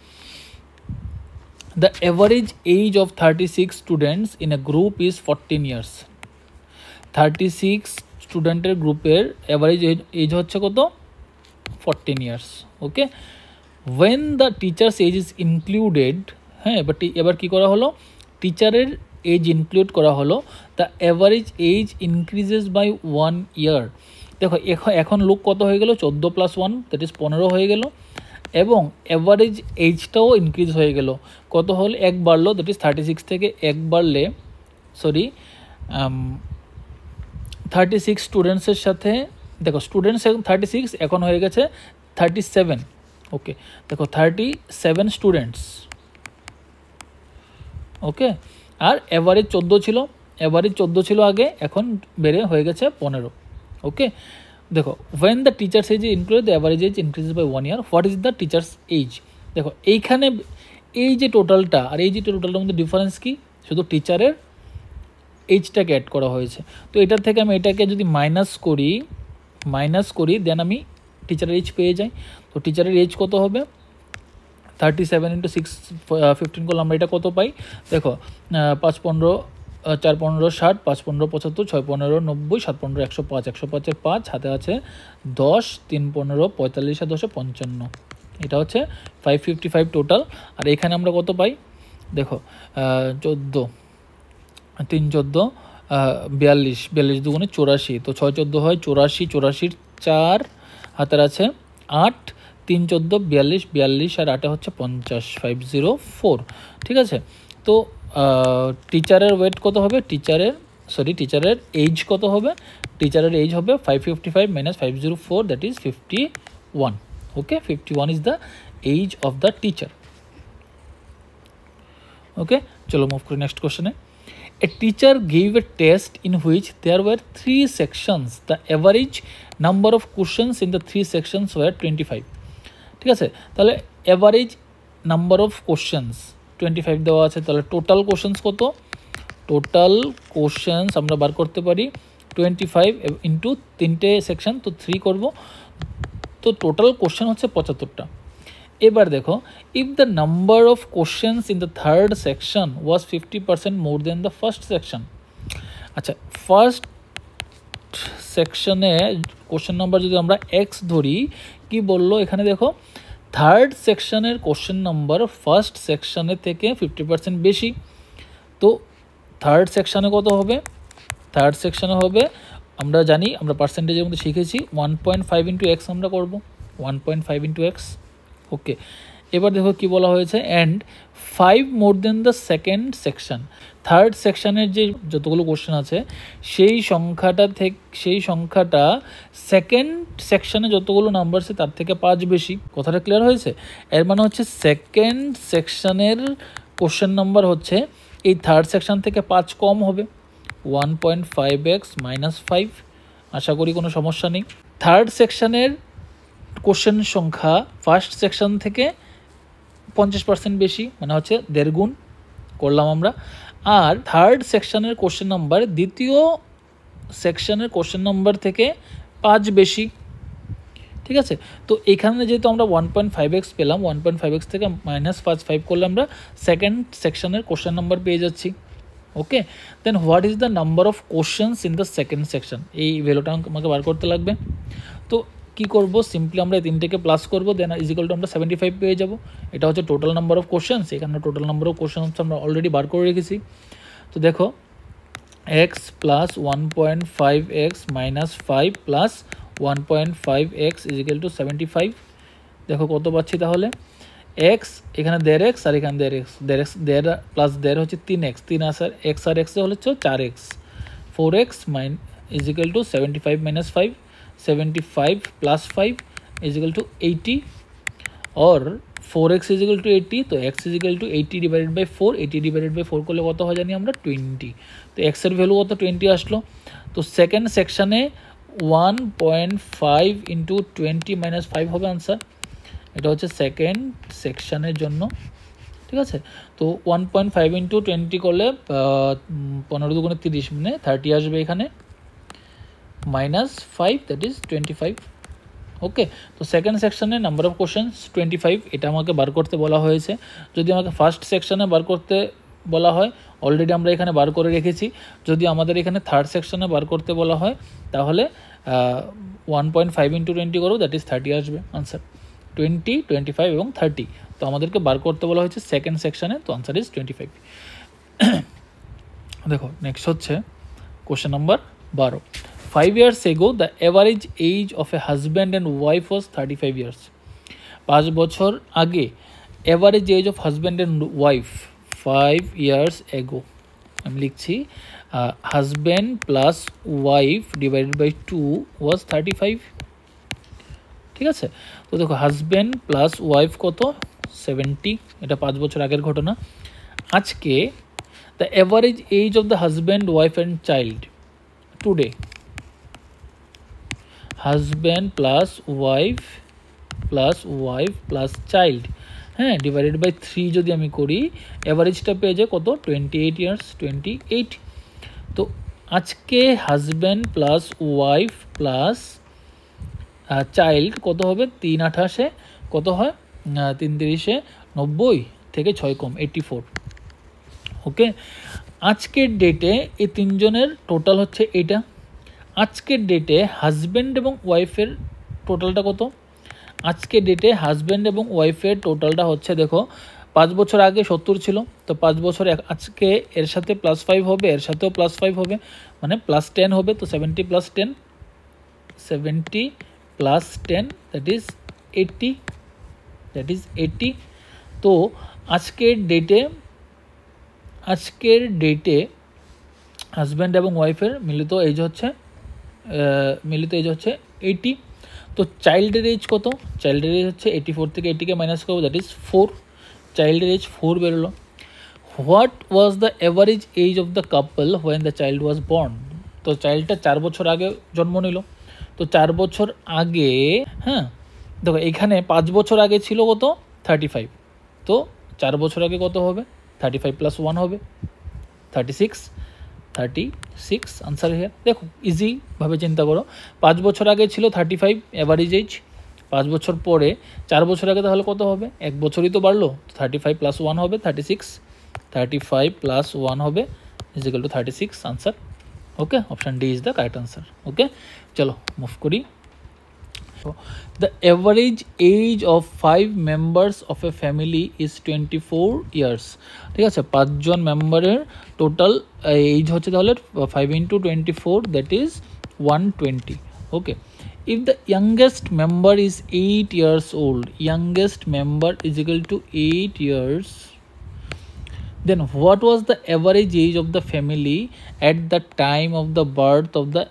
S1: The average age of 36 students in a group is 14 years. 36 স্টুডেন্টের গ্রুপের অ্যাভারেজ এজ হচ্ছে কত, 14 years. Okay, when the teacher's age is included, হ্যাঁ এবার কী করা হলো, টিচারের এজ ইনক্লুড করা হলো, the average age increases by 1 year. দেখো এখন লোক কত হয়ে গেল, 14 + 1 দ্যাট ইজ 15 হয়ে গেল, এবং অ্যাভারেজ এজটাও ইনক্রিজ হয়ে গেল, কত হল 1 বাড়লো, দ্যাট ইজ 36 থেকে 1 বাড়লে, সরি 36 স্টুডেন্টসের সাথে, দেখো স্টুডেন্টস এখন 36, এখন হয়ে গেছে 37। ওকে, দেখো 37 স্টুডেন্টস। ওকে, আর অ্যাভারেজ 14 ছিল, এভারেজ 14 ছিল আগে, এখন বেড়ে হয়ে গেছে 15। ওকে, দেখো when the teacher's age is included the average age increases by 1 year. What is the teacher's age? দেখো এইখানে এই যে টোটালটা আর এই যে টোটালটার মধ্যে ডিফারেন্স কি, শুধু টিচারের এইজটাকে অ্যাড করা হয়েছে। তো এটার থেকে আমি এটাকে যদি মাইনাস করি দেন আমি টিচারের এজ পেয়ে যাই। তো টিচারের এজ কত হবে, 37 × 6 15 করলে আমরা এটা কত পাই, দেখো 5 15 4 15 60, 5 15 75, 6 15 90, 7 15 105, 105-এর 5 হাতে আছে 10, 3 15 45 আর 10 55, এটা হচ্ছে 555 টোটাল। আর এখানে আমরা কত পাই, দেখো 14 3 14 42, 42 দুগুণে 84, তো 6 14 হয় 84, 84-র 4 হাতের আছে 8, 3 14 42, 42 আর 8 হচ্ছে 50, 504। ঠিক আছে, তো টিচারের ওয়েট কত হবে, টিচারের এজ কত হবে, টিচারের এজ হবে 555 - 504, that is 51। Okay, 51 is the age of the teacher. Okay, চলো মুভ করি নেক্সট কোশ্চেনে। A teacher gave a test in which there were 3 sections. The average number of questions in the 3 sections were 25. ঠিক আছে, তাহলে average number of questions 25 দেওয়া আছে, তাহলে total questions কত, টোটাল কোশ্চেন্স আমরা বার করতে পারি 25 ইন্টু 3টে সেকশন, তো 3 করব, তো টোটাল কোশ্চেন হচ্ছে 75টা। এবার দেখো, if the number of questions in the third section was 50% more than the first section. আচ্ছা, ফার্স্ট সেকশনে কোশ্চেন নাম্বার যদি আমরা এক্স ধরি, কি বললো এখানে দেখো, থার্ড সেকশনের কোশ্চেন নাম্বার ফার্স্ট সেকশনের থেকে 50% বেশি। তো থার্ড সেকশনে কত হবে, থার্ড সেকশনে হবে, আমরা জানি, আমরা পার্সেন্টেজের মধ্যে শিখেছি 1.5 × x আমরা করব, 1.5 × x। ওকে, এবার দেখো কি বলা হয়েছে, and 5 more than the second section. Third সেকশনের যে যতগুলো কোশ্চেন আছে সেই সংখ্যাটা সেকেন্ড সেকশনে যতগুলো নাম্বার আছে তার থেকে 5 বেশি। কথাটা ক্লিয়ার হয়েছে? এর মানে হচ্ছে সেকেন্ড সেকশনের কোশ্চেন নাম্বার হচ্ছে এই থার্ড সেকশন থেকে 5 কম হবে, 1.5x - 5। আশা করি কোনো সমস্যা নেই। থার্ড সেকশনের কোশ্চেন সংখ্যা ফার্স্ট সেকশন থেকে 50% বেশি, মানে হচ্ছে 1.5 গুণ করলাম আমরা। আর থার্ড সেকশনের কোশ্চেন নাম্বার দ্বিতীয় সেকশনের কোশ্চেন নাম্বার থেকে 5 বেশি। ঠিক আছে, তো এখানে যেহেতু আমরা 1.5x পেলাম, 1.5x থেকে -5 করলে আমরা সেকেন্ড সেকশনের কোশ্চেন নাম্বার পেয়ে যাচ্ছি। Okay, then what is the number of questions in the second section, এই ভ্যালুটা আমাকে বার করতে লাগবে। তো কি করব, সিম্পলি আমরা এই তিনটেকে প্লাস করব, দেন ইজিক্যাল টু আমরা 75 পেয়ে যাব। এটা হচ্ছে টোটাল নাম্বার অফ কোশ্চেন্স, এখানে টোটাল নাম্বার অফ কোশ্চেন্স আমরা অলরেডি বার করে রেখেছি। তো দেখো x + 1.5x - 5 + 1.5x is equal two 75। দেখো কত পাচ্ছি তাহলে, x এখানে 1.5x আর এখানে 1.5x, 1.5 + 1.5 হচ্ছে 3x, 3 আর x আর x হচ্ছে 4x, 4x is equal two 75 - 5, 75 + 5 is equal two 80, और 4x ইজিক্যাল টু 80, তো x ইজিক্যাল টু 80 / 4, 80 / 4 করলে কত হয় জানি আমরা, 20। তো x এর ভ্যালু কত, 20 আসলো। তো সেকেন্ড সেকশনে 1.5 × 20 - 5 হবে আনসার। এটা হচ্ছে সেকেন্ড সেকশনের জন্য। ঠিক আছে, তো 1.5 × 20 করলে 15 × 30 মানে 30 আসবে এখানে, -5 দ্যাট ইজ 25। ওকে, তো সেকেন্ড সেকশনে নাম্বার অফ কোশ্চেন্স 25, এটা আমাকে বার করতে বলা হয়েছে। যদি আমাকে ফার্স্ট সেকশনে বার করতে বলা হয়, অলরেডি আমরা এখানে বার করে রেখেছি। যদি আমাদের এখানে থার্ড সেকশনে বার করতে বলা হয় তাহলে 1.5 × 20 করো, দ্যাট ইজ 30 আসবে আনসার। 20, 25 এবং 30, তো আমাদেরকে বার করতে বলা হয়েছে সেকেন্ড সেকশনে, তো আনসার ইজ 25। দেখো নেক্সট হচ্ছে question number 12। 5 years ago the average age of a husband and wife was 35 years. 5 বছর আগে average age of husband and wife 5 years ago, আমি লিখছি husband plus wife divided by 2 was 35। ঠিক আছে, তো দেখো হাজব্যান্ড প্লাস ওয়াইফ কত, 70, এটা 5 বছর আগের ঘটনা। আজকে the average age of the husband wife and child today, husband plus wife plus child, হ্যাঁ, ডিভাইডেড বাই 3 যদি আমি করি, অ্যাভারেজটা পেয়ে যায় কত, 28 ইয়ার্স, 28। তো আজকে husband plus wife plus child কত হবে, 3×8 কত হয়, 3×30 90 থেকে 6 কম 84। ওকে, আজকের ডেটে এই তিনজনের টোটাল হচ্ছে এইটা। আজকের ডেটে হাজব্যান্ড এবং ওয়াইফের টোটালটা কত, আজকের ডেটে হাজব্যান্ড এবং ওয়াইফের টোটালটা হচ্ছে, দেখো 5 বছর আগে 70 ছিল, তো 5 বছর আজকে এর সাথে +5 হবে, এর সাথেও +5 হবে, মানে +10 হবে। তো 70 + 10, 70 + 10 দ্যাট ইজ 80। তো আজকের ডেটে হাজব্যান্ড এবং ওয়াইফের মিলিত এজ হচ্ছে 80। তো চাইল্ডের এজ কত, চাইল্ডের এজ হচ্ছে 84 থেকে 80কে মাইনাস করবো, দ্যাট ইজ 4, চাইল্ডের এজ 4 বেরোলো। What was the average age of the couple when the child was born, তো চাইল্ডটা 4 বছর আগে জন্ম নিল, তো 4 বছর আগে, হ্যাঁ দেখো এখানে 5 বছর আগে ছিল কত, 35, তো 4 বছর আগে কত হবে, 35 + 1 হবে 36 আনসার হিয়ার। দেখো ইজিভাবে চিন্তা করো, 5 বছর আগে ছিল 35 অ্যাভারেজ এজ, 5 বছর পরে 4 বছর আগে তাহলে কত হবে, 1 বছরই তো বাড়লো, 35 + 1 হবে 36, 35 + 1 হবে = 36 answer. Okay, option D is the correct answer. Okay, চলো মুভ করি। The average age of 5 members of a family is 24 years, ঠিক আছে, 5 জন মেম্বারের টোটাল এজ হচ্ছে তাহলে 5 × 24 that is 120। Okay, if the youngest member is 8 years old, youngest member is equal to 8 years, then what was the average age of the family at the time of the birth of the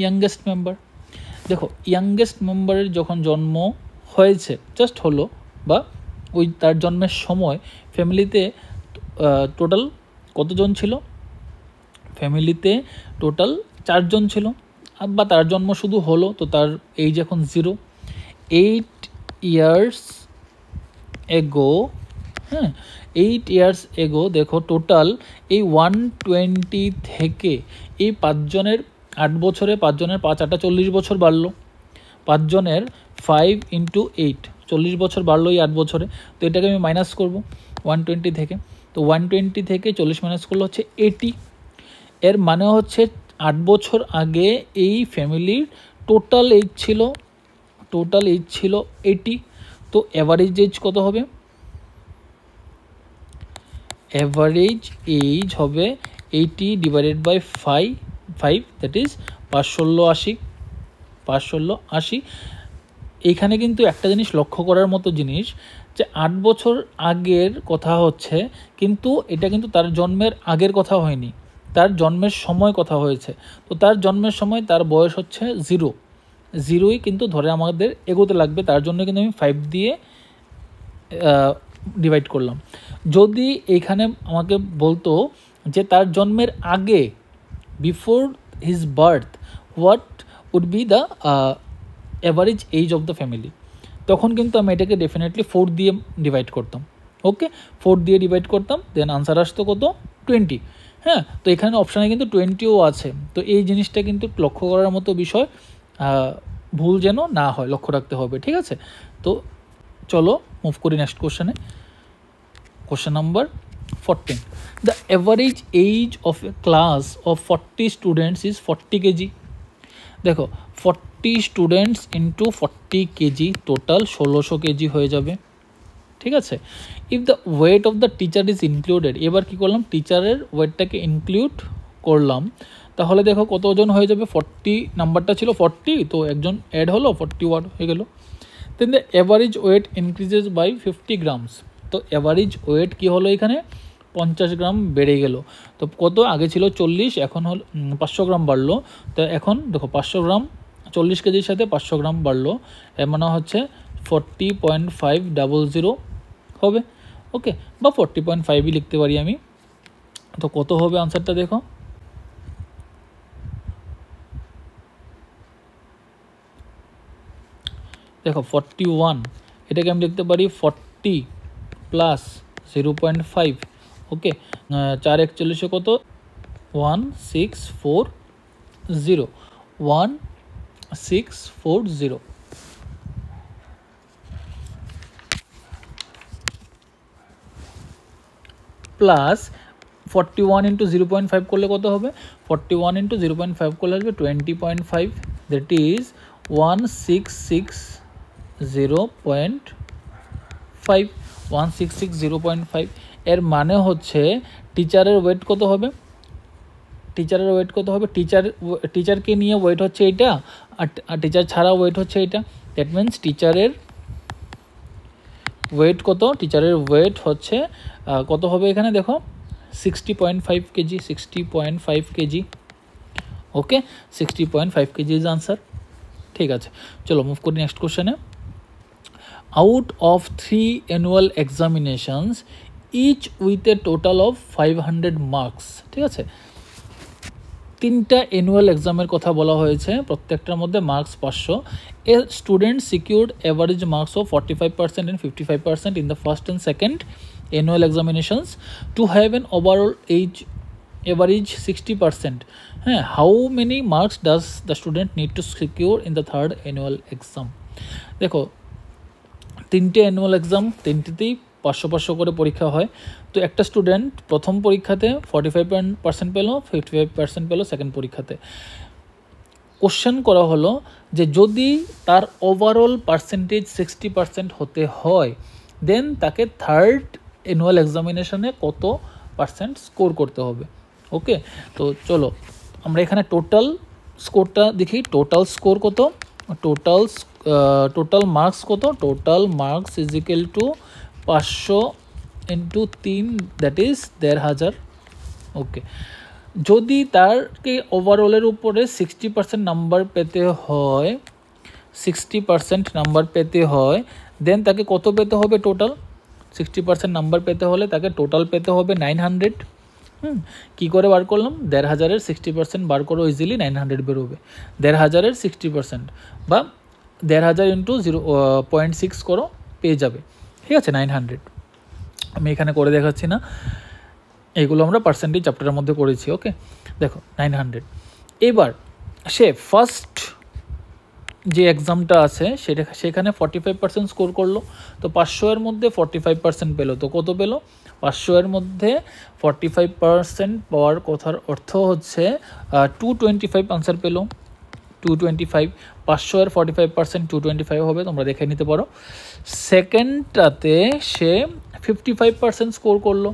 S1: youngest member? দেখো youngest মেম্বারের যখন জন্ম হয়েছে, just হলো, বা ওই তার জন্মের সময় ফ্যামিলিতে টোটাল কতজন ছিল, ফ্যামিলিতে টোটাল 4 জন ছিল, বা তার জন্ম শুধু হলো, তো তার এইজ এখন 0। 8 years ago, হ্যাঁ 8 years ago, দেখো টোটাল এই 120 থেকে এই 5 জনের 8 বছরে 5 জনের 5 8 40 বছর বাড়লো, 5 জনের 5 × 8 40 বছর বাড়লো এই 8 বছরে। তো এটাকে আমি মাইনাস করব 120 থেকে, তো 120 থেকে 40 মাইনাস করলে হচ্ছে 80। এর মানে হচ্ছে 8 বছর আগে এই ফ্যামিলির টোটাল এজ ছিল 80। তো অ্যাভারেজ এজ কত হবে, অ্যাভারেজ এজ হবে 80 / 5 দ্যাট ইজ 516 এইখানে কিন্তু একটা জিনিস লক্ষ্য করার মতো জিনিস, যে 8 বছর আগের কথা হচ্ছে, কিন্তু এটা কিন্তু তার জন্মের আগের কথা হয়নি, তার জন্মের সময় কথা হয়েছে। তো তার জন্মের সময় তার বয়স হচ্ছে 0ই কিন্তু ধরে আমাদের এগোতে লাগবে, তার জন্য কিন্তু আমি 5 দিয়ে ডিভাইড করলাম। যদি এখানে আমাকে বলতো যে তার জন্মের আগে, before his birth, what would be the average age of the family, তখন কিন্তু আমি এটাকে ডেফিনেটলি 4 দিয়ে ডিভাইড করতাম। ওকে, 4 দিয়ে ডিভাইড করতাম, দেন আনসার আসতো কত, 20। হ্যাঁ, তো এখানে অপশানে কিন্তু 20ও আছে, তো এই জিনিসটা কিন্তু লক্ষ্য করার মতো বিষয়, ভুল যেন না হয় লক্ষ্য রাখতে হবে, ঠিক আছে। তো চলো মুভ করি নেক্সট কোশ্চেনে। Question number 14, the average age of a class of 40 students is 40 KG. দেখো 40 students into 40 KG, total 1600 KG হয়ে যাবে, ঠিক আছে। If the weight of the teacher is included, এবার কী করলাম, টিচারের ওয়েটটাকে ইনক্লুড করলাম, তাহলে দেখো কত ওজন হয়ে যাবে, 40 নাম্বারটা ছিল 40, তো একজন অ্যাড হলো 41 হয়ে গেল। Then the average weight increases by 50 grams, তো অ্যাভারেজ ওয়েট কী হলো, এখানে 50 গ্রাম বেড়ে গেল। তো কত আগে ছিল 40, এখন হল 500 গ্রাম বাড়লো। তো এখন দেখো 500 গ্রাম 40 কেজির সাথে 500 গ্রাম বাড়লো, এর মানে হচ্ছে 40.500 হবে। ওকে, বা 40.5ই লিখতে পারি আমি, তো কত হবে আনসারটা দেখো, দেখো 41, এটাকে আমি লিখতে পারি 40 প্লাস 0.5। ওকে, 4 × 41 কত, 1640, 1640 প্লাস 41 × 0.5 করলে কত হবে, 41 × 0.5 করলে আসবে 20.5, দ্যাট ইজ 1660.5, 1660.5। এর মানে হচ্ছে টিচারের ওয়েট কত হবে, টিচারের ওয়েট কত হবে, টিচারকে নিয়ে ওয়েট হচ্ছে এইটা, আর টিচার ছাড়া ওয়েট হচ্ছে এইটা। দ্যাট মিনস টিচারের ওয়েট কত, টিচারের ওয়েট হচ্ছে কত হবে এখানে দেখো 60.5 KG, 60.5 KG. Okay, 60.5 KG is answer. ঠিক আছে, চলো মুভ করি নেক্সট কোশ্চেনে। Out of 3 annual examinations each with a total of 500 marks, ঠিক আছে, 3টা অ্যানুয়াল এক্সামের কথা বলা হয়েছে, প্রত্যেকটার মধ্যে marks 500। A student secured average marks of 45% and 55% in the first and second annual examinations to have an overall average 60%. How many marks does the student need to secure in the third annual exam? দেখো 3টে annual exam, 3টিতেই 500 করে পরীক্ষা হয়। তো একটা student প্রথম পরীক্ষাতে 45% পেল, 55% পেল সেকেন্ড পরীক্ষাতে। কোশ্চেন করা হলো যে যদি তার ওভারঅল পার্সেন্টেজ 60% হতে হয়, দেন তাকে থার্ড অ্যানুয়াল এক্সামিনেশনে কত পার্সেন্ট স্কোর করতে হবে। ওকে, তো চলো আমরা এখানে টোটাল স্কোরটা দেখি। টোটাল স্কোর কত, টোটাল মার্কস কত, total marks is equal two 500 × 3, that is 1500। ওকে, যদি তারকে ওভারঅলের উপরে 60% নাম্বার পেতে হয়, 60% নাম্বার পেতে হয়, দেন তাকে কত পেতে হবে টোটাল, 60% নাম্বার পেতে হলে তাকে টোটাল পেতে হবে 900। কী করে বার করলাম, 1500-এর 60% বার করো, ইজিলি 900 বেরোবে। 1500-এর 60% বা 1500 × 0.6 করো, পেয়ে যাবে। ঠিক আছে, 900। আমি এখানে করে দেখাচ্ছি না, এইগুলো আমরা পার্সেন্টেজ চ্যাপ্টারের মধ্যে করেছি। ওকে, দেখো 900। এবার সে ফার্স্ট যে এক্সামটা আছে সেখানে 45% স্কোর করলো, তো 500-এর মধ্যে 45% পেলো, তো কত পেলো, 500-এর মধ্যে 45% পাওয়ার কথার অর্থ হচ্ছে 225 আনসার পেলো। 225, 500-এর 45% 225 হবে, তোমরা দেখে নিতে পারো। সেকেন্ডটাতে সে 55% স্কোর করলো।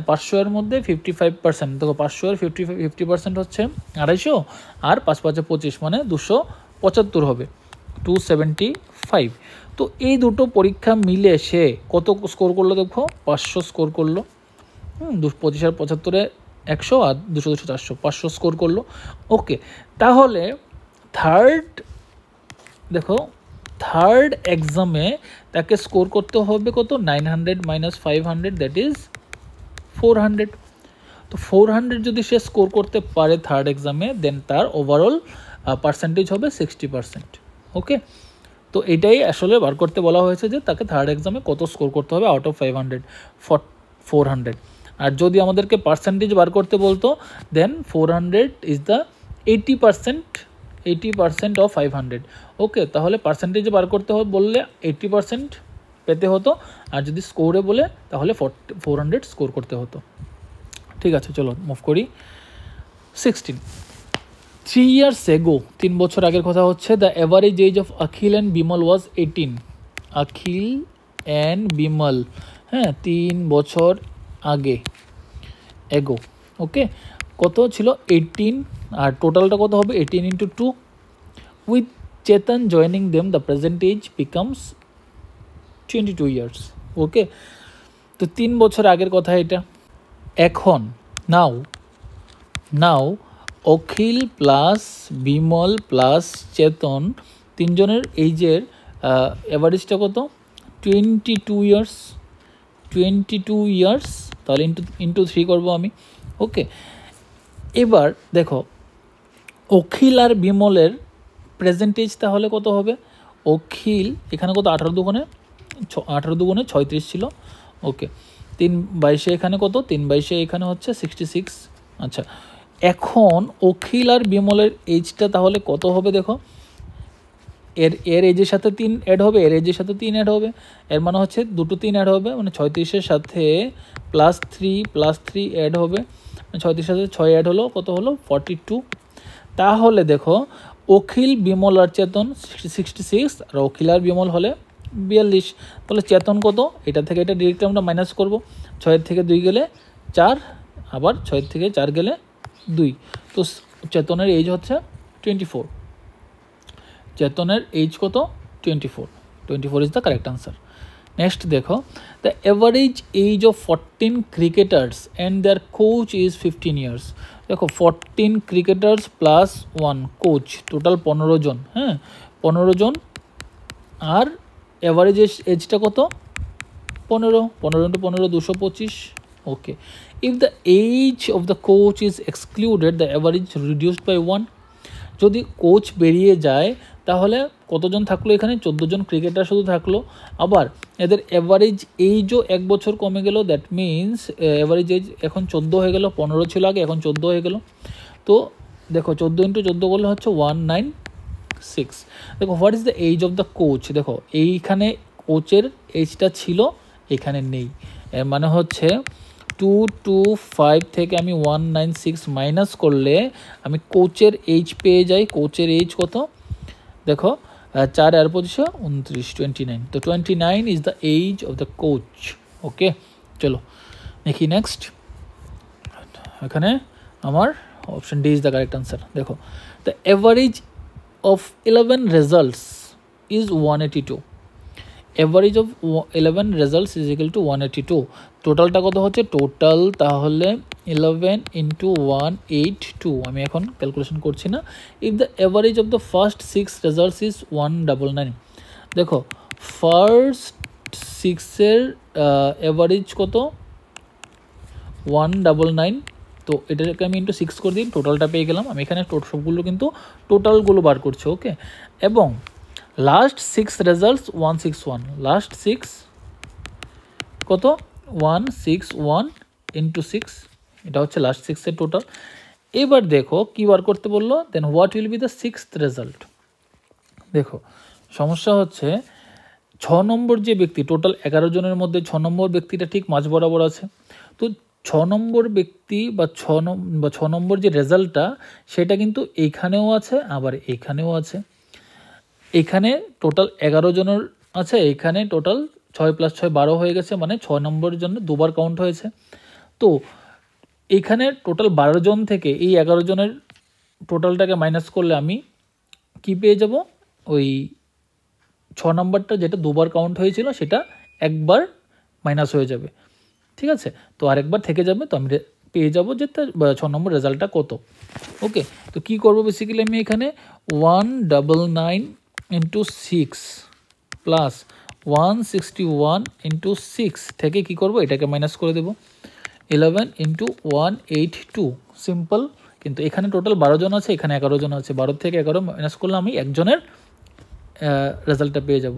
S1: 500-এর মধ্যে 55%, দেখো 500-এর 50% হচ্ছে 250, আর 5 × 5 = 25, মানে 275 হবে, 275। তো এই দুটো পরীক্ষা মিলে সে কত স্কোর করলো দেখো, 500 স্কোর করলো। 25 আর 75-এ 100, আর 200 400, 500 স্কোর করলো। ওকে, তাহলে থার্ড এক্সামে তাকে স্কোর করতে হবে কত, 900 - 500, দ্যাট ইজ 400। তো 400 যদি সে স্কোর করতে পারে থার্ড এক্সামে, দেন তার ওভারঅল পার্সেন্টেজ হবে 60%। ওকে, তো এটাই আসলে বার করতে বলা হয়েছে যে তাকে থার্ড এক্সামে কত স্কোর করতে হবে আউট অফ 500, 400। আর যদি আমাদেরকে পার্সেন্টেজ বার করতে বলতো, দেন 400 ইজ দ্য 80% অফ 500। ওকে, তাহলে পার্সেন্টেজে বার করতে হবে বললে 80% পেতে হতো, আর যদি স্কোরে বলে তাহলে 400 স্কোর করতে হতো। ঠিক আছে, চলো মুভ করি 16। 3 years ago, 3 বছর আগের কথা হচ্ছে, the average age of Akhil and Bimal was 18। Akhil and Bimal, 3 বছর আগে, এগো। ওকে, কত ছিল 18, আর টোটালটা কত হবে 18 × 2। With Chetan joining them the present age becomes 22 years। Okay, তো 3 বছর আগের কথা এটা। এখন now Akhil plus Bimal plus Chetan, তিনজনের এইজের অ্যাভারেজটা কত, 22 years। 22 years, তাহলে ইন্টু 3 করবো আমি। ওকে, এবার দেখো অখিল আর বিমলের প্রেজেন্ট এজ তাহলে কত হবে? অখিল এখানে কত 18 দুগুণে 36 ছিল। ওকে, 3/22 এখানে কত? 3/22 এখানে হচ্ছে 66। আচ্ছা, এখন অখিল আর বিমলের এজটা তাহলে কত হবে? দেখো এর এজের সাথে 3 অ্যাড হবে, এর এজের সাথে 3 অ্যাড হবে, এর মানে হচ্ছে দুটো 3 অ্যাড হবে, মানে 36-এর সাথে +3 অ্যাড হবে, 36-এর সাথে 6 অ্যাড হলো, কত হলো? 42। তাহলে দেখো অখিল বিমল আর চেতন 66 আর অখিল আর বিমল হলে 42। তাহলে চেতন কত? এটা থেকে এটা ডিরেক্টলি আমরা মাইনাস করবো, 6 থেকে 2 গেলে 4, আবার 6 থেকে 4 গেলে 2। তো চেতনের এজ হচ্ছে 24। চেতনের এজ কত? 24 is the correct answer. Next দেখো, the average age of 14 cricketers and their coach is 15 years. দেখো 14 ক্রিকেটার্স প্লাস 1 কোচ, টোটাল 15 জন। হ্যাঁ, 15 জন, আর অ্যাভারেজ এজটা কত? 15 × 15 225। Okay, if the age of the coach is excluded the average reduced by 1। যদি coach বেরিয়ে যায় তাহলে কতজন থাকলো? এখানে 14 জন ক্রিকেটার শুধু থাকলো। আবার এদের অ্যাভারেজ এইজও 1 বছর কমে গেল, দ্যাট মিনস অ্যাভারেজ এজ এখন 14 হয়ে গেল, 15 ছিল আগে, এখন 14 হয়ে গেল। তো দেখো 14 × 14 করলে হচ্ছে 196। দেখো what is the age of the coach? দেখো এইখানে কোচের এজটা ছিল, এখানে নেই, এর মানে হচ্ছে 225 থেকে আমি 196 মাইনাস করলে আমি কোচের এজ পেয়ে যাই। কোচের এজ কত? দেখো 4 আর 25 29, 29। তো 29 is the age of the coach. Okay, চলো দেখি নেক্সট। এখানে আমার option D is the correct answer. দেখো the average of 11 results is 182। Average of 11 results is equal to 182। টোটালটা কত হচ্ছে? টোটাল তাহলে 11 × 182। আমি এখন ক্যালকুলেশন করছি না। If the average of the first 6 results is 199। দেখো ফার্স্ট 6-এর অ্যাভারেজ কত? 199। তো এটাকে আমি ইন্টু 6 করে দিই, টোটালটা পেয়ে গেলাম। আমি এখানে সবগুলো কিন্তু টোটালগুলো বার করছি। ওকে, এবং লাস্ট 6 রেজাল্টস 161। লাস্ট 6 কত? 161 × 6, এটা হচ্ছে লাস্ট 6-এর টোটাল। এবার দেখো কী বার করতে বললো? Then what will be the 6th result. দেখো সমস্যা হচ্ছে 6 নম্বর যে ব্যক্তি, টোটাল 11 জনের মধ্যে 6 নম্বর ব্যক্তিটা ঠিক মাঝ বরাবর আছে। তো 6 নম্বর ব্যক্তি বা 6 নম্বর যে রেজাল্টটা, সেটা কিন্তু এইখানেও আছে, আবার এইখানেও আছে। এখানে টোটাল 11 জনের আছে, এখানে টোটাল 6 + 6 12 হয়ে গেছে, মানে 6 নম্বরের জন্য দুবার কাউন্ট হয়েছে। তো এখানে টোটাল 12 জন থেকে এই 11 জনের টোটালটাকে মাইনাস করলে আমি কি পেয়ে যাব? ওই 6 নম্বরটা যেটা দুবার কাউন্ট হয়েছিল সেটা একবার মাইনাস হয়ে যাবে। ঠিক আছে, তো আরেকবার থেকে যাবে, তো আমি পেয়ে যাবো যে তার 6 নম্বর রেজাল্টটা কত। ওকে, তো কী করবো? বেসিক্যালি আমি এখানে 199 × 6 প্লাস 161 × 6 থেকে কি করব? এটাকে মাইনাস করে দেব, 11 × 182। সিম্পল। কিন্তু এখানে টোটাল 12 জন আছে, এখানে 11 জন আছে, 12 থেকে 11 মাইনাস করলে আমি একজনের রেজাল্টটা পেয়ে যাব।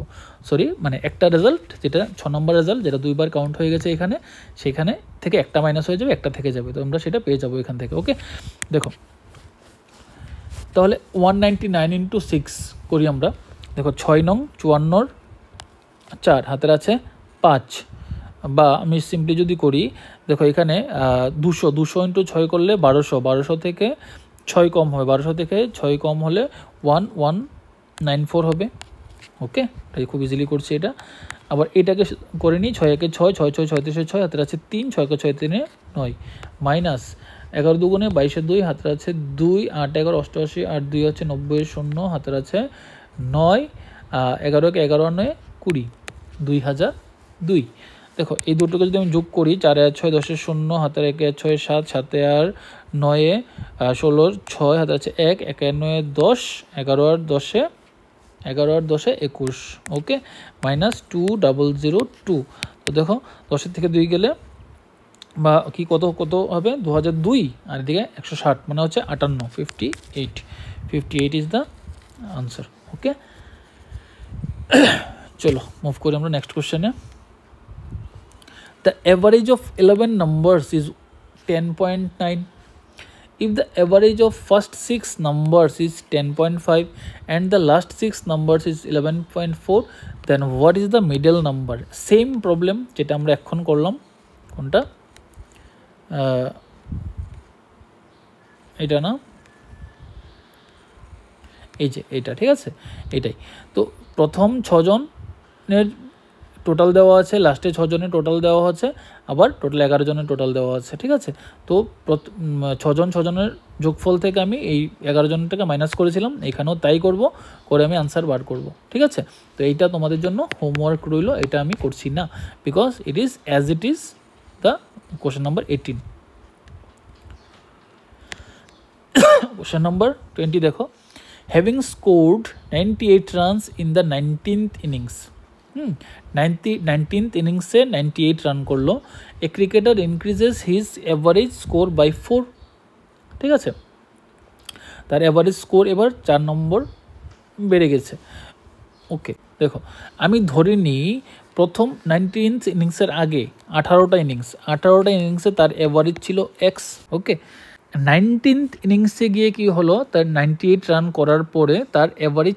S1: সরি, মানে একটা রেজাল্ট, যেটা 6 নম্বর রেজাল্ট, যেটা দুইবার কাউন্ট হয়ে গেছে এখানে, সেখানে থেকে একটা মাইনাস হয়ে যাবে, একটা থেকে যাবে, তো আমরা সেটা পেয়ে যাবো এখান থেকে। ওকে, দেখো তাহলে 199 × 6 করি আমরা। দেখো 6 নং 54, 4 হাতের আছে 5, বা আমি সিম্পলি যদি করি, দেখো এখানে 200 × 6 করলে 1200, 1200 থেকে 6 কম হবে, 1200 থেকে 6 কম হলে 1194 হবে। ওকে, তাই খুব ইজিলি করছি এটা। আবার এটাকে করে নিই, 6 একে 6, 6 6 36 6, হাতের আছে 3, 6 কে 6 3 9, মাইনাস 11 দুগুণে 22 2, হাতের আছে 2, 8 11 88, 8 2 হচ্ছে 90 0, হাতের আছে 9, 11 কে 11 9 20, 2002। দেখো এই দুটোকে যদি আমি যোগ করি, 4 আর 6 10 0, হাতের 1 6 7, 7 আর 9 16 6, হাতের আছে 1, 1 আর 9 10, 11 আর 10 11 আর 10 21। ওকে, মাইনাস 2002। তো দেখো 10 থেকে 2 গেলে বা কি কত কত হবে 2002 আর এদিকে 160 মানে হচ্ছে 58 58 ইজ দ্য আনসার। ওকে, চলো মুভ করি আমরা নেক্সট কোশ্চেনে। The average of 11 numbers is 10.9. If the average of first 6 numbers is 10.5 and the last 6 numbers is 11.4, then what is the middle number? Same problem যেটা আমরা এখন করলাম, কোনটা এটা না, এই যে এটা, ঠিক আছে এটাই। তো প্রথম 6 জনের টোটাল দেওয়া আছে, লাস্টে 6 জনের টোটাল দেওয়া আছে, আবার টোটাল 11 জনের টোটাল দেওয়া আছে, ঠিক আছে। তো 6 জনের যোগফল থেকে আমি এই 11 জনটাকে মাইনাস করেছিলাম, এখানেও তাই করব, করে আমি আনসার বার করব, ঠিক আছে। তো এইটা তোমাদের জন্য হোমওয়ার্ক রইল, এটা আমি করছি না, because it is as it is the question number 18। Question number 20 দেখো, having scored 98 runs in the 19th innings, 19th ইনিংসে 98 রান করলো, a cricketer increases his average score by 4, ঠিক আছে। তার অ্যাভারেজ স্কোর এবার 4 নম্বর বেড়ে গেছে। ওকে, দেখো আমি ধরে নিই প্রথম 19th ইনিংসের আগে 18টা ইনিংসে তার অ্যাভারেজ ছিল এক্স। ওকে, 19th ইনিংসে গিয়ে কি হলো, তার 98 রান করার পরে তার অ্যাভারেজ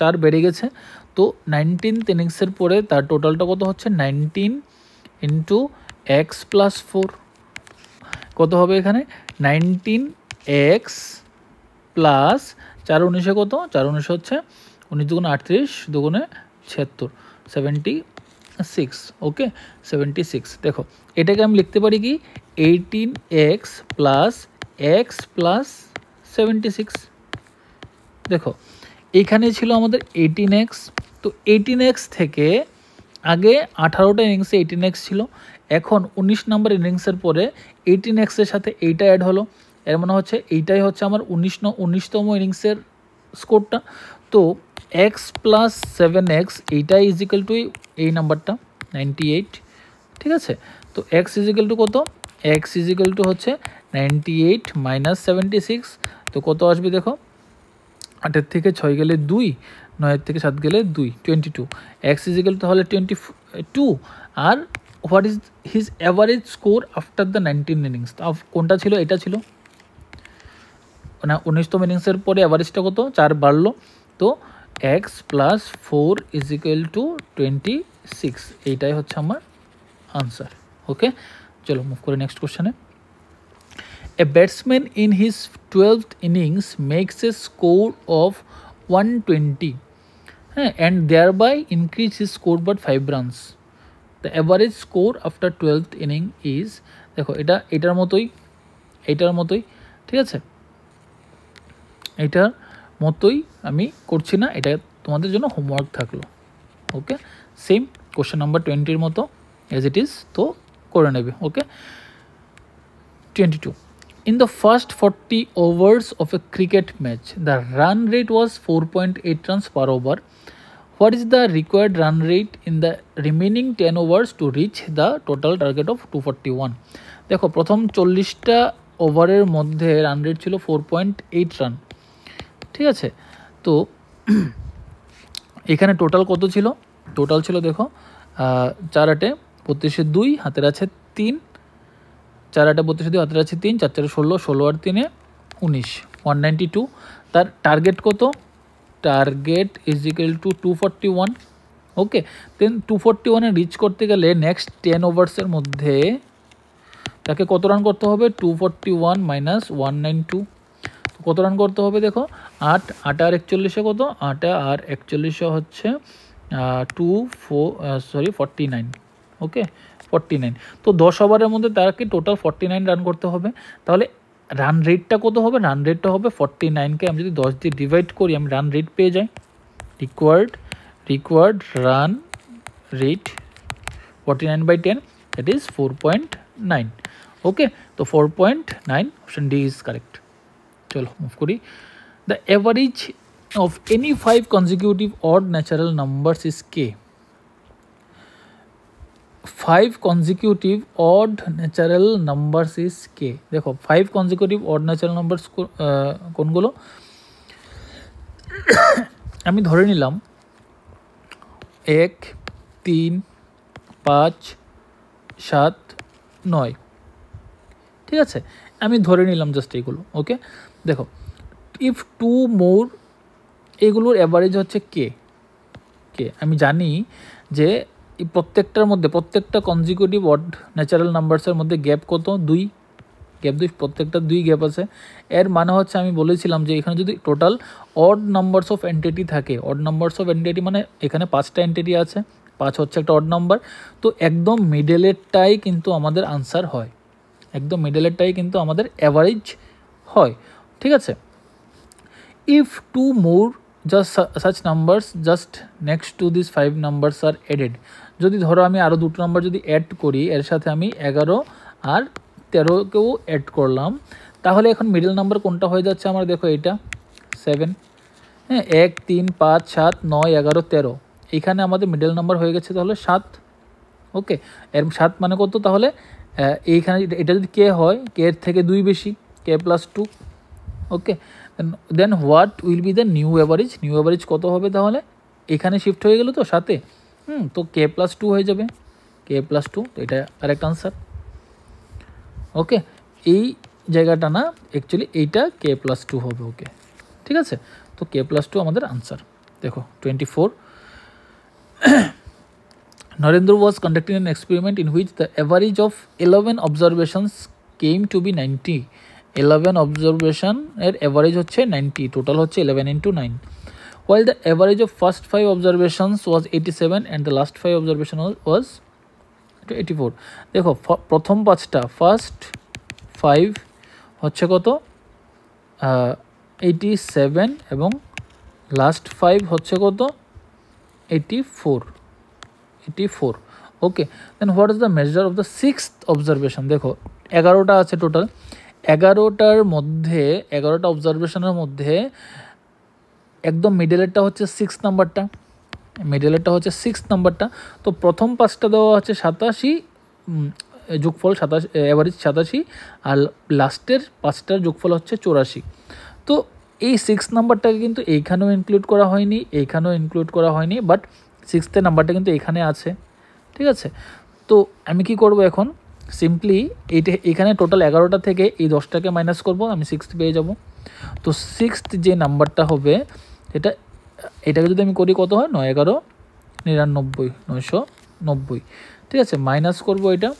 S1: 4 বেড়ে গেছে। তো 19th ইনিংসের পরে তার টোটালটা কত হচ্ছে, 19 ইন্টু এক্স প্লাস 4, কত হবে এখানে 19 এক্স প্লাস 4 19 কত, 4 19 হচ্ছে 19 দুগুণে 38, দুগুণে 76, 76। ওকে, 76। দেখো এটাকে আমি লিখতে পারি কি 18x প্লাস এক্স প্লাস 76। দেখো এইখানে ছিল আমাদের 18x, তো 18x থেকে আগে 18টা ইনিংসে 18x ছিল, এখন 19 নম্বর ইনিংসের পরে 18x এর সাথে এইটা অ্যাড হলো, এর মানে হচ্ছে এইটাই হচ্ছে আমার 19তম ইনিংসের স্কোরটা। তো এক্স প্লাস 7x এইটাই ইজিক্যাল টু এই নাম্বারটা 98, ঠিক আছে। তো এক্স ইজিক্যাল টু কত, এক্স ইজিক্যাল টু হচ্ছে 98 মাইনাস 76, তো কত আসবে দেখো, 8 থেকে 6 গেলে 2, 9 থেকে 7 গেলে 2, 22। এক্স ইজিক্যাল তাহলে 22, আর what is his average score after the 19 innings, কোনটা ছিল, এটা ছিল না 19তম ইনিংসের পরে অ্যাভারেজটা কত 4 বাড়লো, তো এক্স প্লাস 4 ইজিক্যাল টু 26, এইটাই হচ্ছে আমার আনসার। ওকে, চলো মুভ করে নেক্সট কোশ্চেনে। A batsman in his 12th innings makes a score of 120 and thereby increase his score by 5 runs. The average score after 12th inning is, দেখো এটা এটার মতোই, ঠিক আছে, এটার মতোই আমি করছি না, এটা তোমাদের জন্য হোমওয়ার্ক থাকলো। ওকে, সেম কোশ্চেন নাম্বার 20-র মতো অ্যাজ ইট ইজ, তো করে নেবে। ওকে, 22. In the first 40 overs of a cricket match, the run rate was 4.8 runs per over. What is the required run rate in the remaining 10 overs to reach the total target of 241? দেখো প্রথম 40টা ওভারের মধ্যে run rate ছিল 4.8 run, ঠিক আছে। তো এখানে total কত ছিল, টোটাল ছিল দেখো 4 8 32 2, হাতের আছে 3, 4 8 32 2, হাতের আছে 3, 4 4 16, 16 আর 3 19, 192। তার টার্গেট কত, target is equal to 241। Okay, then 241-এ রিচ করতে গেলে নেক্সট 10 ওভার্সের মধ্যে তাকে কত রান করতে হবে, 241 মাইনাস 192, কত রান করতে হবে দেখো 8 8 আর 41 কত, 8 আর 41 হচ্ছে 49। ওকে, 49। তো 10 ওভারের মধ্যে তাকে টোটাল 49 রান করতে হবে, তাহলে রান রেটটা কত হবে, রান রেটটা হবে 49কে আমি যদি 10 দিয়ে ডিভাইড করি আমি রান রেট পেয়ে যাই, required run rate 49/10, that is 4.9। ওকে, তো 4.9 অপশন ডি ইজ কারেক্ট। চলো মুভ করি। The average of any 5 consecutive odd natural numbers is k. 5 consecutive odd natural numbers is k। দেখো 5 consecutive odd natural numbers কোনগুলো, আমি ধরে নিলাম 1 3 5 7 9, ঠিক আছে, আমি ধরে নিলাম জাস্ট এইগুলো। ওকে, দেখো ইফ 2 মোর, এগুলোর অ্যাভারেজ হচ্ছে কে, আমি জানি যে এই প্রত্যেকটার মধ্যে, প্রত্যেকটা কনজিকিউটিভ অড ন্যাচারাল নাম্বারসের মধ্যে গ্যাপ কত, 2 গ্যাপ 2, প্রত্যেকটা 2 গ্যাপ আছে। এর মানে হচ্ছে আমি বলেছিলাম যে এখানে যদি total odd numbers of entity থাকে, অড নাম্বারস অফ এন্টিটি মানে এখানে 5টা এন্টিটি আছে, 5 হচ্ছে একটা অড নাম্বার, তো একদম মিডলেরটাই কিন্তু আমাদের আনসার হয়, একদম মিডলেরটাই কিন্তু আমাদের অ্যাভারেজ হয়, ঠিক আছে। If 2 more just such numbers just next to this 5 numbers are added, যদি ধরো আমি আরও 2টো নাম্বার যদি অ্যাড করি, এর সাথে আমি 11 আর 13কেও অ্যাড করলাম, তাহলে এখন মিডল নাম্বার কোনটা হয়ে যাচ্ছে আমার, দেখো এইটা 7, হ্যাঁ 1 3 5 7 9 11 13, এইখানে আমাদের মিডল নাম্বার হয়ে গেছে তাহলে 7। ওকে, এর 7 মানে কত, তাহলে এইখানে এটা যদি কে হয়, কে এর থেকে 2 বেশি, K plus 2। Okay, then what will be the new average, new average কত হবে, তাহলে এখানে শিফট হয়ে গেল তো সাথে, তো কে প্লাস 2 হয়ে যাবে, কে প্লাস 2, তো এটা কারেক্ট আনসার। ওকে, এই জায়গাটা না, অ্যাকচুয়ালি এইটা কে প্লাস 2 হবে। ওকে, ঠিক আছে, তো কে প্লাস 2 আমাদের আনসার। দেখো 24, Narendra was conducting an experiment in which the average of 11 observations came to be 90। 11 observation এর অ্যাভারেজ হচ্ছে 90, টোটাল হচ্ছে 11 into 9, while the average of first 5 observations was 87 and the last 5 observation was 84। দেখো প্রথম 5টা, first 5 হচ্ছে কত 87 এবং last 5 হচ্ছে কত 84। Okay, then what is the measure of the 6th observation, দেখো 11টা আছে টোটাল, 11টার মধ্যে 11টা অবজারভেশনের মধ্যে একদম মিডলেরটা হচ্ছে 6 নাম্বারটা, মিডলেরটা হচ্ছে 6 নাম্বারটা, তো প্রথম 5টা দেওয়া হচ্ছে 87, যোগফল 27, অ্যাভারেজ 87, আর লাস্টের 5টার যোগফল হচ্ছে 84। তো এই 6 নাম্বারটাকে কিন্তু এইখানেও ইনক্লুড করা হয়নি, এইখানেও ইনক্লুড করা হয়নি, বাট 6th নাম্বারটা কিন্তু এখানে আছে, ঠিক আছে। তো আমি কি করব এখন, সিম্পলি এইটা এখানে টোটাল 11টা থেকে এই 10টাকে মাইনাস করব, আমি 6th পেয়ে যাব। তো 6th যে নাম্বারটা হবে এটাকে যদি আমি করি কত হয়, 9 11 99, 990, ঠিক আছে, মাইনাস করব এটা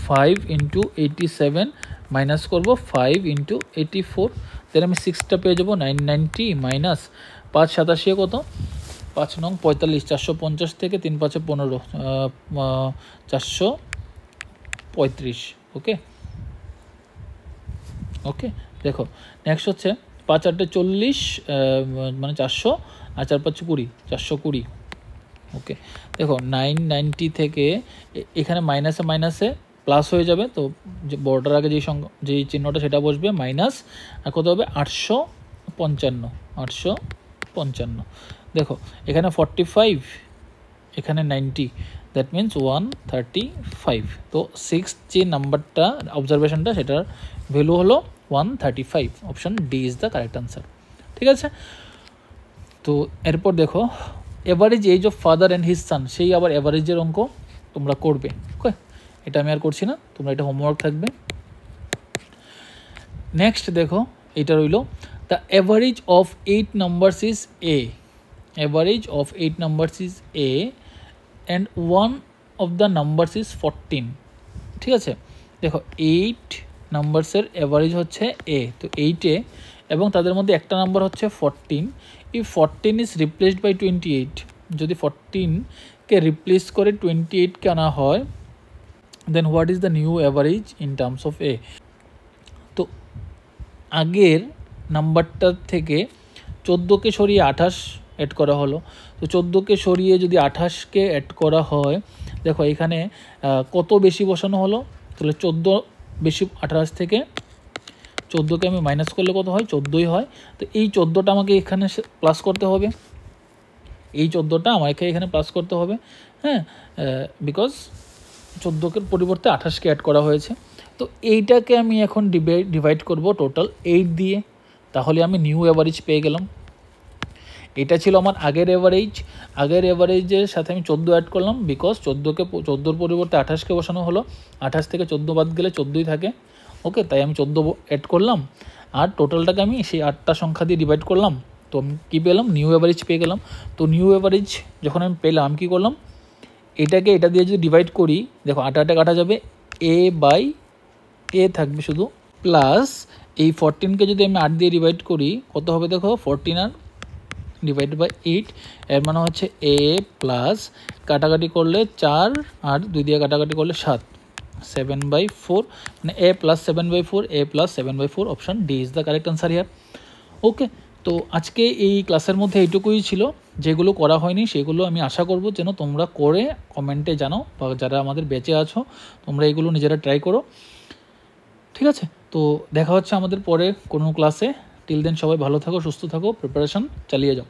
S1: 5 into 87, মাইনাস করব 5 into 84, দেন আমি 6টা পেয়ে যাবো 990 মাইনাস 5 87 কত, 5 নং 45, 450 থেকে 3 5 15, 435। ওকে, ওকে, দেখো নেক্সট হচ্ছে 5 8 40, মানে 400, আর 4 5 20, 420। ওকে, দেখো 990 থেকে এখানে মাইনাসে মাইনাসে প্লাস হয়ে যাবে, তো যে বর্ডার আগে যেই চিহ্নটা সেটা বসবে মাইনাস, আর কত হবে 855। দেখো এখানে 45, এখানে 90, দ্যাট মিনস 135। তো 6th যে নাম্বারটা অবজারভেশনটা সেটার ভ্যালু হলো 135, option D is the correct answer, ঠিক আছে। তো এরপর দেখো average age of father and his son, সেই আবার এভারেজের অঙ্ক তোমরা করবে। ওকে, এটা আমি আর করছি না, তোমরা এটা হোমওয়ার্ক থাকবে। নেক্সট দেখো এটা রইল, the average of 8 numbers is a, average of 8 numbers is a and one of the numbers is 14, ঠিক আছে। দেখো 8 নাম্বারসের অ্যাভারেজ হচ্ছে এ, তো 8 এবং তাদের মধ্যে একটা নাম্বার হচ্ছে 14। ইফ 14 ইজ রিপ্লেসড বাই 28, যদি 14কে রিপ্লেস করে 28কে আনা হয়, then what is the new average in terms of A. তো আগের নাম্বারটার থেকে 14কে সরিয়ে 28 অ্যাড করা হলো, তো 14কে সরিয়ে যদি 28কে অ্যাড করা হয়, দেখো এখানে কত বেশি বসানো হলো, তাহলে 14 বেশি 28 থেকে 14কে আমি মাইনাস করলে কত হয়, 14ই হয়। তো এই 14টা আমাকে এখানে প্লাস করতে হবে, এই 14টা আমাকে এখানে প্লাস করতে হবে, হ্যাঁ, বিকজ 14কে পরিবর্তে 28কে অ্যাড করা হয়েছে। তো এইটাকে আমি এখন ডিভাইড করব টোটাল 8 দিয়ে, তাহলে আমি নিউ অ্যাভারেজ পেয়ে গেলাম। এটা ছিল আমার আগের এভারেজের সাথে আমি 14 অ্যাড করলাম, বিকজ 14র পরিবর্তে 28কে বসানো হলো, 28 থেকে 14 বাদ গেলে 14ই থাকে। ওকে, তাই আমি 14 অ্যাড করলাম, আর টোটালটাকে আমি সেই 8টা সংখ্যা দিয়ে ডিভাইড করলাম। তো আমি কী পেলাম? নিউ অ্যাভারেজ পেয়ে গেলাম। তো নিউ অ্যাভারেজ যখন আমি পেলাম, কী করলাম, এটাকে এটা দিয়ে যদি ডিভাইড করি, দেখো 8 কাটা যাবে, এ বাই এ থাকবে শুধু, প্লাস এই 14কে যদি আমি 8 দিয়ে ডিভাইড করি, কত হবে দেখো, 14 আর ডিভাইড বাই 8, এর মানে হচ্ছে এ প্লাস কাটাকাটি করলে 4 আর 2 দিয়ে কাটাকাটি করলে 7, 7/4, মানে A plus 7/4, A plus 7/4, option D is the correct answer here. Okay, তো আজকে এই ক্লাসের মধ্যে এইটুকুই ছিল। যেগুলো করা হয়নি সেগুলো আমি আশা করব যেন তোমরা করে কমেন্টে জানাও, বা যারা আমাদের বেঁচে আছো তোমরা এগুলো নিজেরা ট্রাই করো। ঠিক আছে, তো দেখা হচ্ছে আমাদের পরে কোনো ক্লাসে। টিল দেন সবাই ভালো থাকো, সুস্থ থাকো, প্রিপারেশন চালিয়ে যাও।